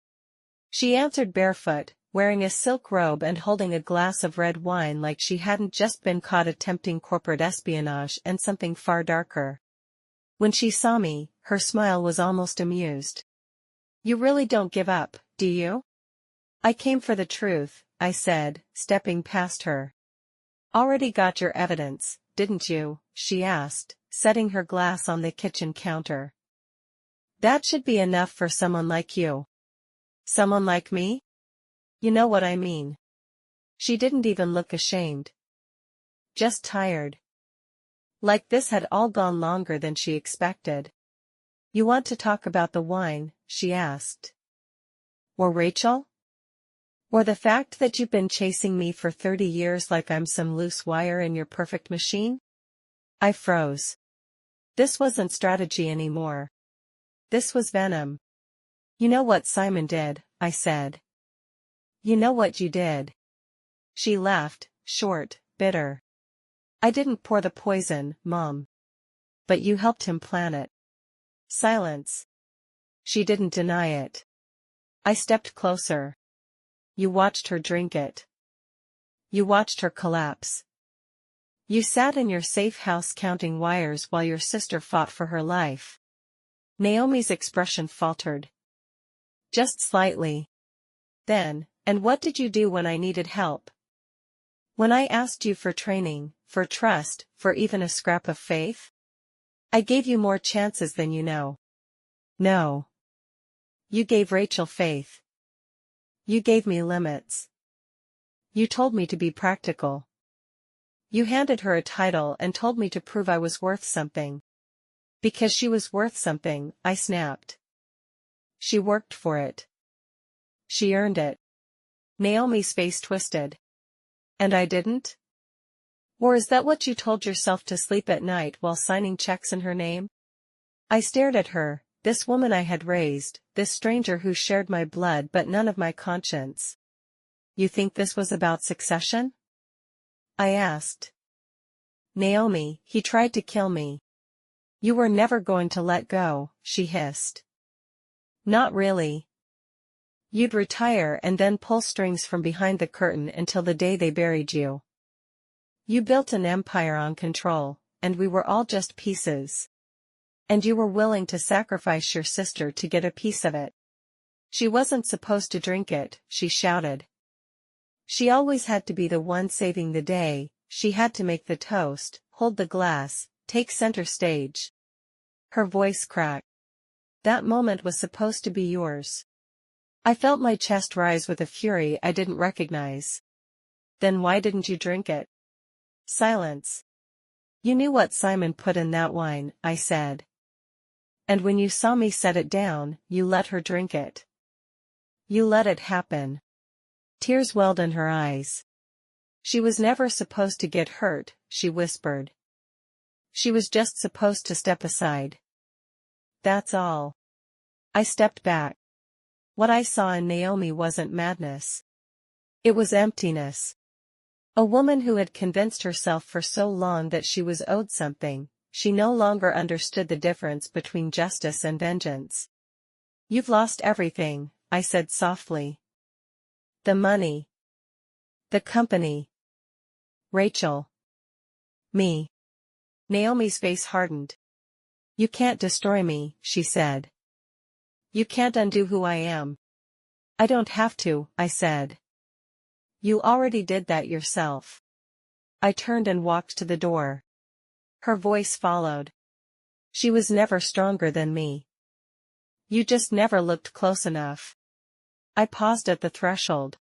She answered barefoot, wearing a silk robe and holding a glass of red wine like she hadn't just been caught attempting corporate espionage and something far darker. When she saw me, her smile was almost amused. "You really don't give up, do you?" "I came for the truth," I said, stepping past her. "Already got your evidence, didn't you?" she asked, setting her glass on the kitchen counter. "That should be enough for someone like you." "Someone like me?" "You know what I mean." She didn't even look ashamed. Just tired. Like this had all gone longer than she expected. "You want to talk about the wine?" she asked. "Or Rachel? Or the fact that you've been chasing me for 30 years like I'm some loose wire in your perfect machine?" I froze. This wasn't strategy anymore. This was venom. "You know what Simon did," I said. "You know what you did." She laughed, short, bitter. "I didn't pour the poison, Mom. But you helped him plan it." Silence. She didn't deny it. I stepped closer. "You watched her drink it. You watched her collapse. You sat in your safe house counting wires while your sister fought for her life. Naomi's expression faltered. Just slightly. Then, and what did you do when I needed help? When I asked you for training, for trust, for even a scrap of faith? I gave you more chances than you know. No. You gave Rachel faith. You gave me limits. You told me to be practical. You handed her a title and told me to prove I was worth something. Because she was worth something, I snapped. She worked for it. She earned it. Naomi's face twisted. And I didn't? Or is that what you told yourself to sleep at night while signing checks in her name? I stared at her, this woman I had raised, this stranger who shared my blood but none of my conscience. You think this was about succession? I asked. Naomi, he tried to kill me. You were never going to let go, she hissed. Not really. You'd retire and then pull strings from behind the curtain until the day they buried you. You built an empire on control, and we were all just pieces. And you were willing to sacrifice your sister to get a piece of it. She wasn't supposed to drink it, she shouted. She always had to be the one saving the day, she had to make the toast, hold the glass, take center stage. Her voice cracked. That moment was supposed to be yours. I felt my chest rise with a fury I didn't recognize. Then why didn't you drink it? Silence. You knew what Simon put in that wine, I said. And when you saw me set it down, you let her drink it. You let it happen. Tears welled in her eyes. She was never supposed to get hurt, she whispered. She was just supposed to step aside. That's all. I stepped back. What I saw in Naomi wasn't madness. It was emptiness. A woman who had convinced herself for so long that she was owed something, she no longer understood the difference between justice and vengeance. You've lost everything, I said softly. The money. The company. Rachel. Me. Naomi's face hardened. You can't destroy me, she said. You can't undo who I am. I don't have to, I said. You already did that yourself. I turned and walked to the door. Her voice followed. She was never stronger than me. You just never looked close enough. I paused at the threshold.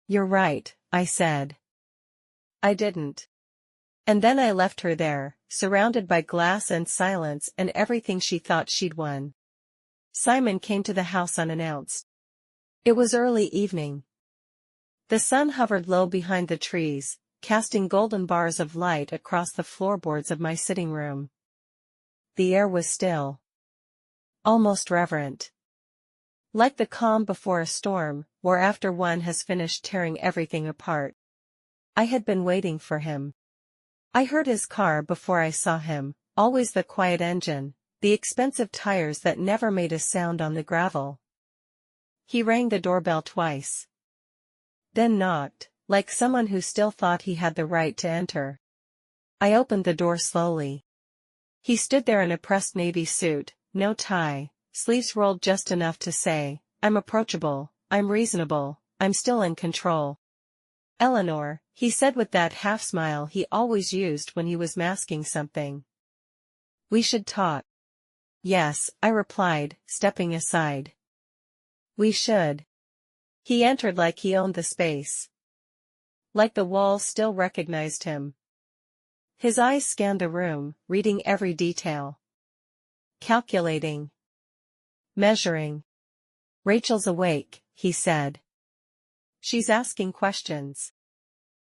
You're right, I said. I didn't. And then I left her there, surrounded by glass and silence and everything she thought she'd won. Simon came to the house unannounced. It was early evening. The sun hovered low behind the trees, casting golden bars of light across the floorboards of my sitting room. The air was still. Almost reverent. Like the calm before a storm, or after one has finished tearing everything apart. I had been waiting for him. I heard his car before I saw him, always the quiet engine, the expensive tires that never made a sound on the gravel. He rang the doorbell twice. Then knocked, like someone who still thought he had the right to enter. I opened the door slowly. He stood there in a pressed navy suit, no tie, sleeves rolled just enough to say, I'm approachable, I'm reasonable, I'm still in control. Eleanor, he said with that half-smile he always used when he was masking something. We should talk. Yes, I replied, stepping aside. We should. He entered like he owned the space. Like the walls still recognized him. His eyes scanned the room, reading every detail. Calculating. Measuring. Rachel's awake, he said. She's asking questions.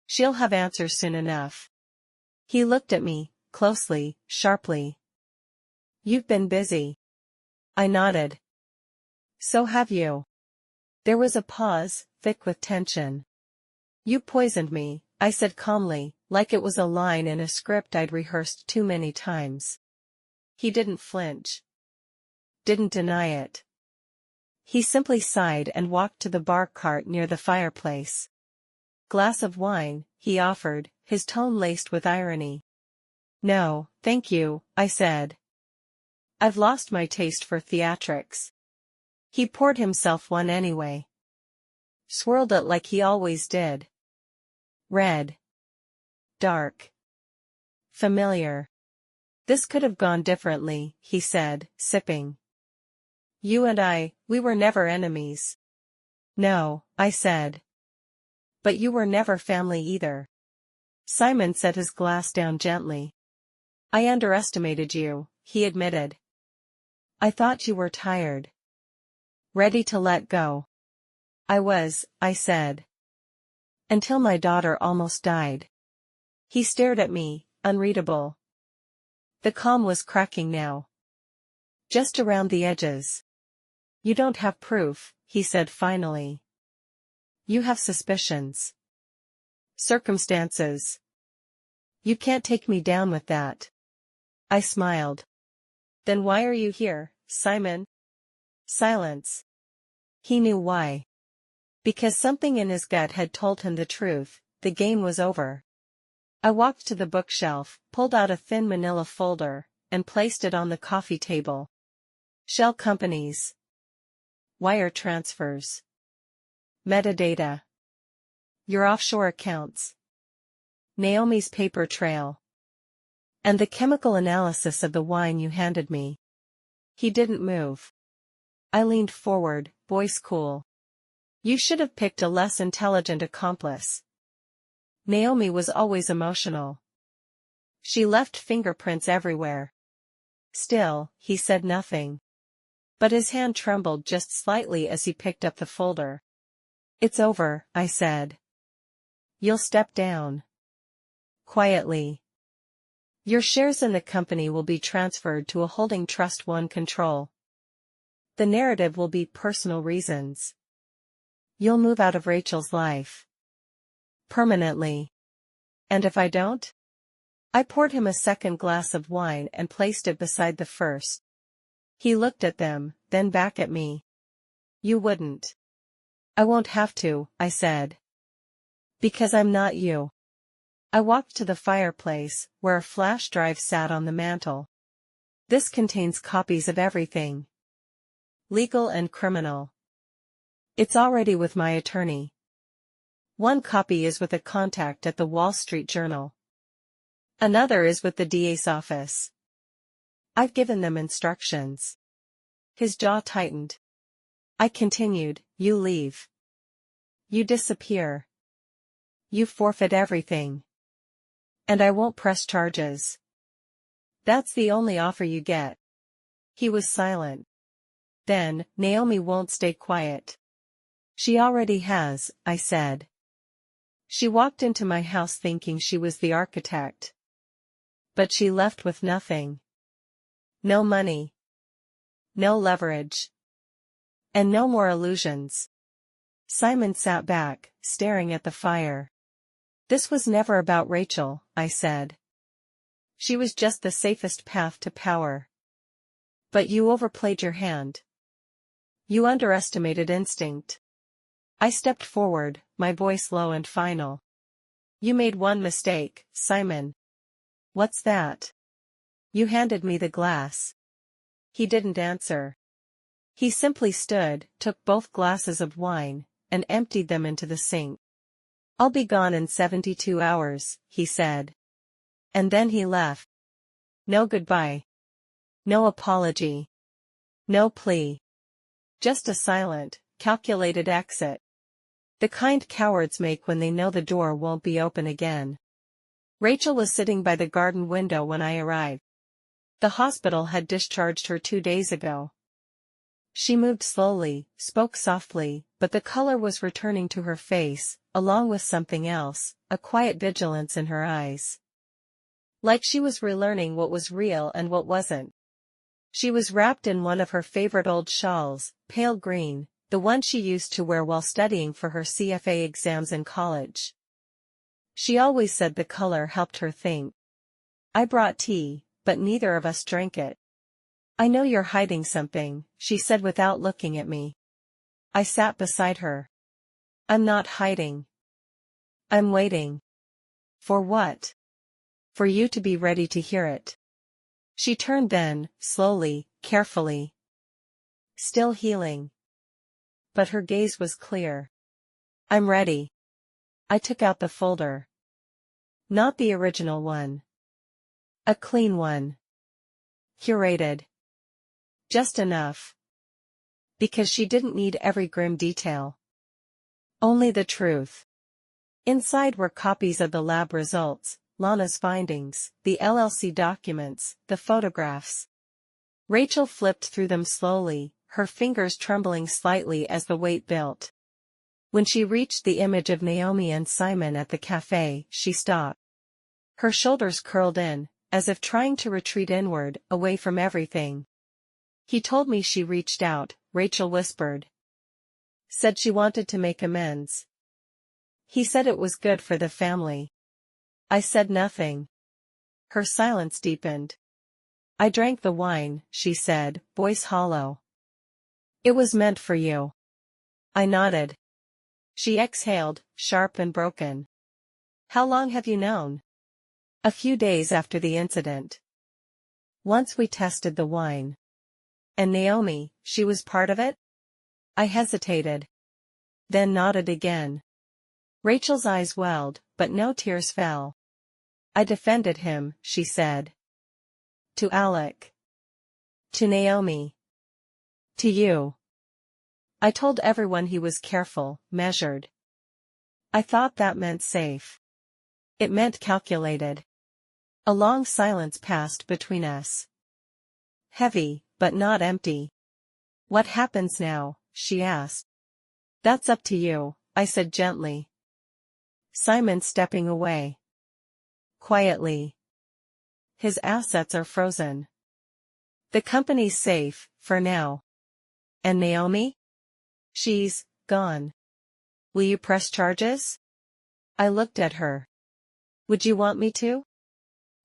She'll have answers soon enough. He looked at me, closely, sharply. You've been busy. I nodded. So have you. There was a pause, thick with tension. You poisoned me, I said calmly, like it was a line in a script I'd rehearsed too many times. He didn't flinch. Didn't deny it. He simply sighed and walked to the bar cart near the fireplace. Glass of wine, he offered, his tone laced with irony. No, thank you, I said. I've lost my taste for theatrics. He poured himself one anyway. Swirled it like he always did. Red. Dark. Familiar. This could have gone differently, he said, sipping. You and I, we were never enemies. No, I said. But you were never family either. Simon set his glass down gently. I underestimated you, he admitted. I thought you were tired. Ready to let go. I was, I said. Until my daughter almost died. He stared at me, unreadable. The calm was cracking now. Just around the edges. You don't have proof, he said finally. You have suspicions. Circumstances. You can't take me down with that. I smiled. Then why are you here, Simon? Silence. He knew why. Because something in his gut had told him the truth, the game was over. I walked to the bookshelf, pulled out a thin manila folder, and placed it on the coffee table. Shell companies. Wire transfers. Metadata. Your offshore accounts. Naomi's paper trail. And the chemical analysis of the wine you handed me. He didn't move. I leaned forward, voice cool. You should have picked a less intelligent accomplice. Naomi was always emotional. She left fingerprints everywhere. Still, he said nothing. But his hand trembled just slightly as he picked up the folder. It's over, I said. You'll step down. Quietly. Your shares in the company will be transferred to a holding trust one control. The narrative will be personal reasons. You'll move out of Rachel's life. Permanently. And if I don't? I poured him a second glass of wine and placed it beside the first. He looked at them, then back at me. You wouldn't. I won't have to, I said. Because I'm not you. I walked to the fireplace, where a flash drive sat on the mantel. This contains copies of everything. Legal and criminal. It's already with my attorney. One copy is with a contact at the Wall Street Journal. Another is with the DA's office. I've given them instructions. His jaw tightened. I continued, you leave. You disappear. You forfeit everything. And I won't press charges. That's the only offer you get. He was silent. Then, Naomi won't stay quiet. She already has, I said. She walked into my house thinking she was the architect. But she left with nothing. No money. No leverage. And no more illusions. Simon sat back, staring at the fire. This was never about Rachel, I said. She was just the safest path to power. But you overplayed your hand. You underestimated instinct. I stepped forward, my voice low and final. You made one mistake, Simon. What's that? You handed me the glass. He didn't answer. He simply stood, took both glasses of wine, and emptied them into the sink. I'll be gone in 72 hours, he said. And then he left. No goodbye. No apology. No plea. Just a silent, calculated exit. The kind cowards make when they know the door won't be open again. Rachel was sitting by the garden window when I arrived. The hospital had discharged her 2 days ago. She moved slowly, spoke softly, but the color was returning to her face, along with something else, a quiet vigilance in her eyes. Like she was relearning what was real and what wasn't. She was wrapped in one of her favorite old shawls, pale green, the one she used to wear while studying for her CFA exams in college. She always said the color helped her think. I brought tea, but neither of us drank it. I know you're hiding something, she said without looking at me. I sat beside her. I'm not hiding. I'm waiting. For what? For you to be ready to hear it. She turned then, slowly, carefully. Still healing. But her gaze was clear. I'm ready. I took out the folder. Not the original one. A clean one. Curated. Just enough. Because she didn't need every grim detail. Only the truth. Inside were copies of the lab results, Lana's findings, the LLC documents, the photographs. Rachel flipped through them slowly, her fingers trembling slightly as the weight built. When she reached the image of Naomi and Simon at the cafe, she stopped. Her shoulders curled in, as if trying to retreat inward, away from everything. He told me she reached out, Rachel whispered. Said she wanted to make amends. He said it was good for the family. I said nothing. Her silence deepened. I drank the wine, she said, voice hollow. It was meant for you. I nodded. She exhaled, sharp and broken. How long have you known? A few days after the incident. Once we tested the wine. And Naomi, she was part of it? I hesitated. Then nodded again. Rachel's eyes welled, but no tears fell. I defended him, she said. To Alec. To Naomi. To you. I told everyone he was careful, measured. I thought that meant safe. It meant calculated. A long silence passed between us. Heavy, but not empty. What happens now? She asked. That's up to you, I said gently. Simon stepping away. Quietly. His assets are frozen. The company's safe, for now. And Naomi? She's gone. Will you press charges? I looked at her. Would you want me to?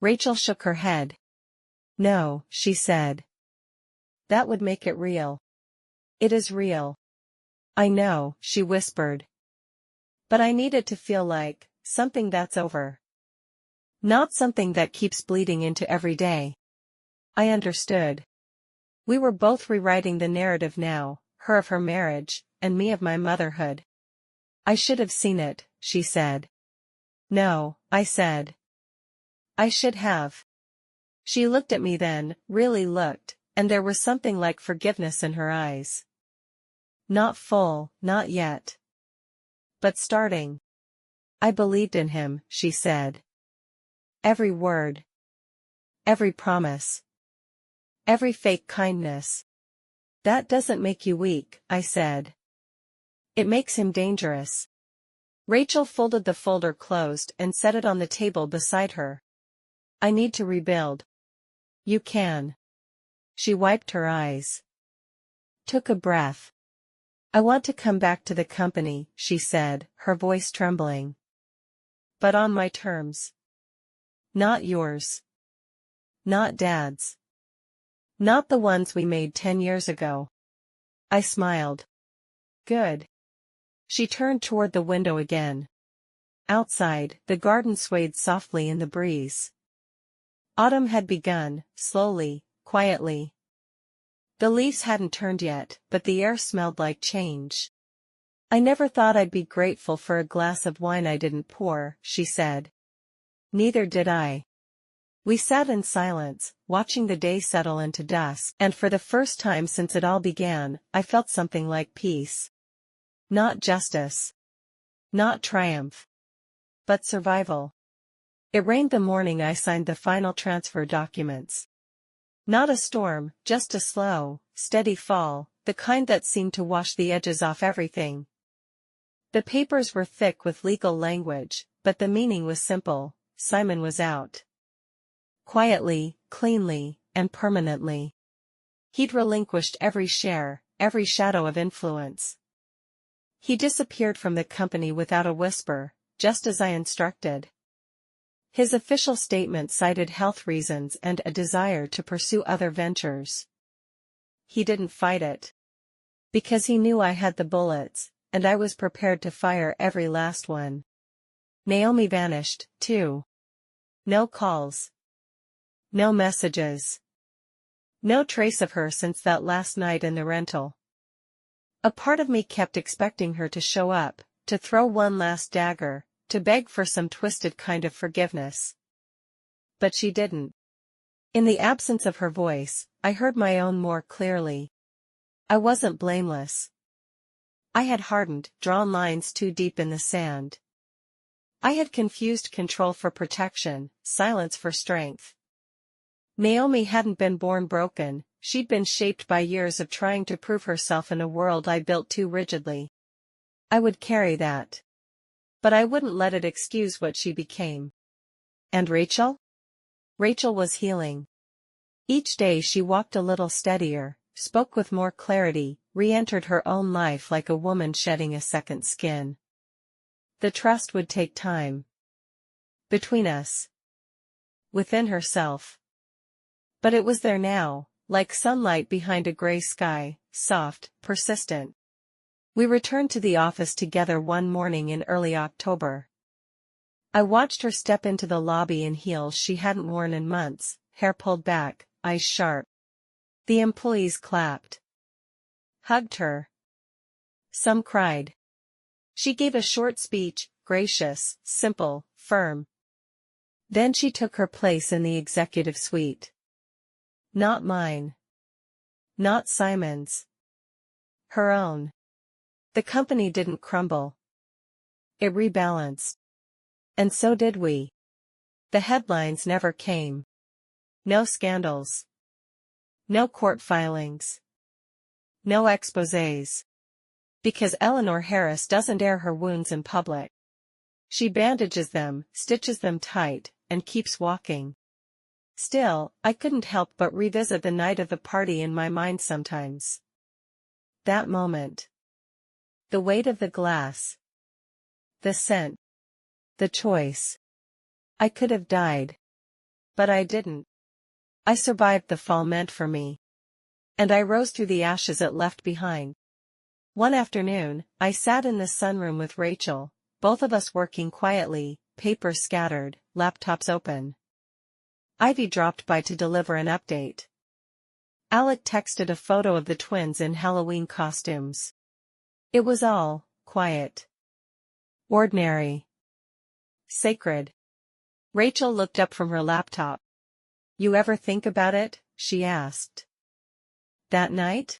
Rachel shook her head. No, she said. That would make it real. It is real. I know, she whispered. But I need it to feel like something that's over. Not something that keeps bleeding into every day. I understood. We were both rewriting the narrative now, her of her marriage, and me of my motherhood. I should have seen it, she said. No, I said. I should have. She looked at me then, really looked, and there was something like forgiveness in her eyes. Not full, not yet. But starting. I believed in him, she said. Every word. Every promise. Every fake kindness. That doesn't make you weak, I said. It makes him dangerous. Rachel folded the folder closed and set it on the table beside her. I need to rebuild. You can. She wiped her eyes. Took a breath. I want to come back to the company, she said, her voice trembling. But on my terms. Not yours. Not Dad's. Not the ones we made 10 years ago. I smiled. Good. She turned toward the window again. Outside, the garden swayed softly in the breeze. Autumn had begun, slowly, quietly. The leaves hadn't turned yet, but the air smelled like change. I never thought I'd be grateful for a glass of wine I didn't pour, she said. Neither did I. We sat in silence, watching the day settle into dusk, and for the first time since it all began, I felt something like peace. Not justice. Not triumph. But survival. It rained the morning I signed the final transfer documents. Not a storm, just a slow, steady fall, the kind that seemed to wash the edges off everything. The papers were thick with legal language, but the meaning was simple. Simon was out. Quietly, cleanly, and permanently. He'd relinquished every share, every shadow of influence. He disappeared from the company without a whisper, just as I instructed. His official statement cited health reasons and a desire to pursue other ventures. He didn't fight it. Because he knew I had the bullets, and I was prepared to fire every last one. Naomi vanished, too. No calls. No messages. No trace of her since that last night in the rental. A part of me kept expecting her to show up, to throw one last dagger, to beg for some twisted kind of forgiveness. But she didn't. In the absence of her voice, I heard my own more clearly. I wasn't blameless. I had hardened, drawn lines too deep in the sand. I had confused control for protection, silence for strength. Naomi hadn't been born broken, she'd been shaped by years of trying to prove herself in a world I built too rigidly. I would carry that. But I wouldn't let it excuse what she became. And Rachel? Rachel was healing. Each day she walked a little steadier, spoke with more clarity, re-entered her own life like a woman shedding a second skin. The trust would take time. Between us. Within herself. But it was there now, like sunlight behind a gray sky, soft, persistent. We returned to the office together one morning in early October. I watched her step into the lobby in heels she hadn't worn in months, hair pulled back, eyes sharp. The employees clapped. Hugged her. Some cried. She gave a short speech, gracious, simple, firm. Then she took her place in the executive suite. Not mine. Not Simon's. Her own. The company didn't crumble. It rebalanced. And so did we. The headlines never came. No scandals. No court filings. No exposés. Because Eleanor Harris doesn't air her wounds in public. She bandages them, stitches them tight, and keeps walking. Still, I couldn't help but revisit the night of the party in my mind sometimes. That moment. The weight of the glass. The scent. The choice. I could have died. But I didn't. I survived the fall meant for me. And I rose through the ashes it left behind. One afternoon, I sat in the sunroom with Rachel, both of us working quietly, papers scattered, laptops open. Ivy dropped by to deliver an update. Alec texted a photo of the twins in Halloween costumes. It was all quiet. Ordinary. Sacred. Rachel looked up from her laptop. You ever think about it? She asked. That night?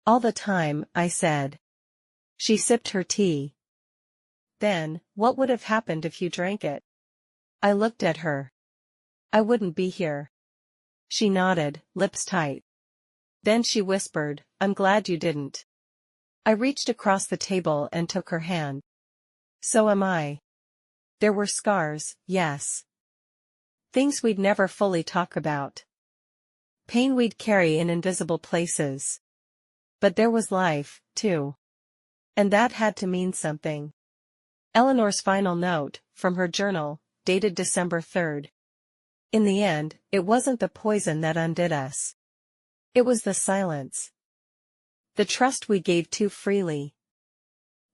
All the time, I said. She sipped her tea. Then, what would have happened if you drank it? I looked at her. I wouldn't be here. She nodded, lips tight. Then she whispered, I'm glad you didn't. I reached across the table and took her hand. So am I. There were scars, yes. Things we'd never fully talk about. Pain we'd carry in invisible places. But there was life, too. And that had to mean something. Eleanor's final note, from her journal, dated December 3rd. In the end, it wasn't the poison that undid us. It was the silence. The trust we gave too freely.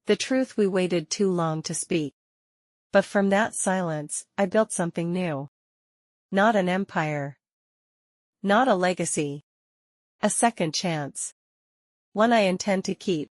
The truth we waited too long to speak. But from that silence, I built something new. Not an empire. Not a legacy. A second chance. One I intend to keep.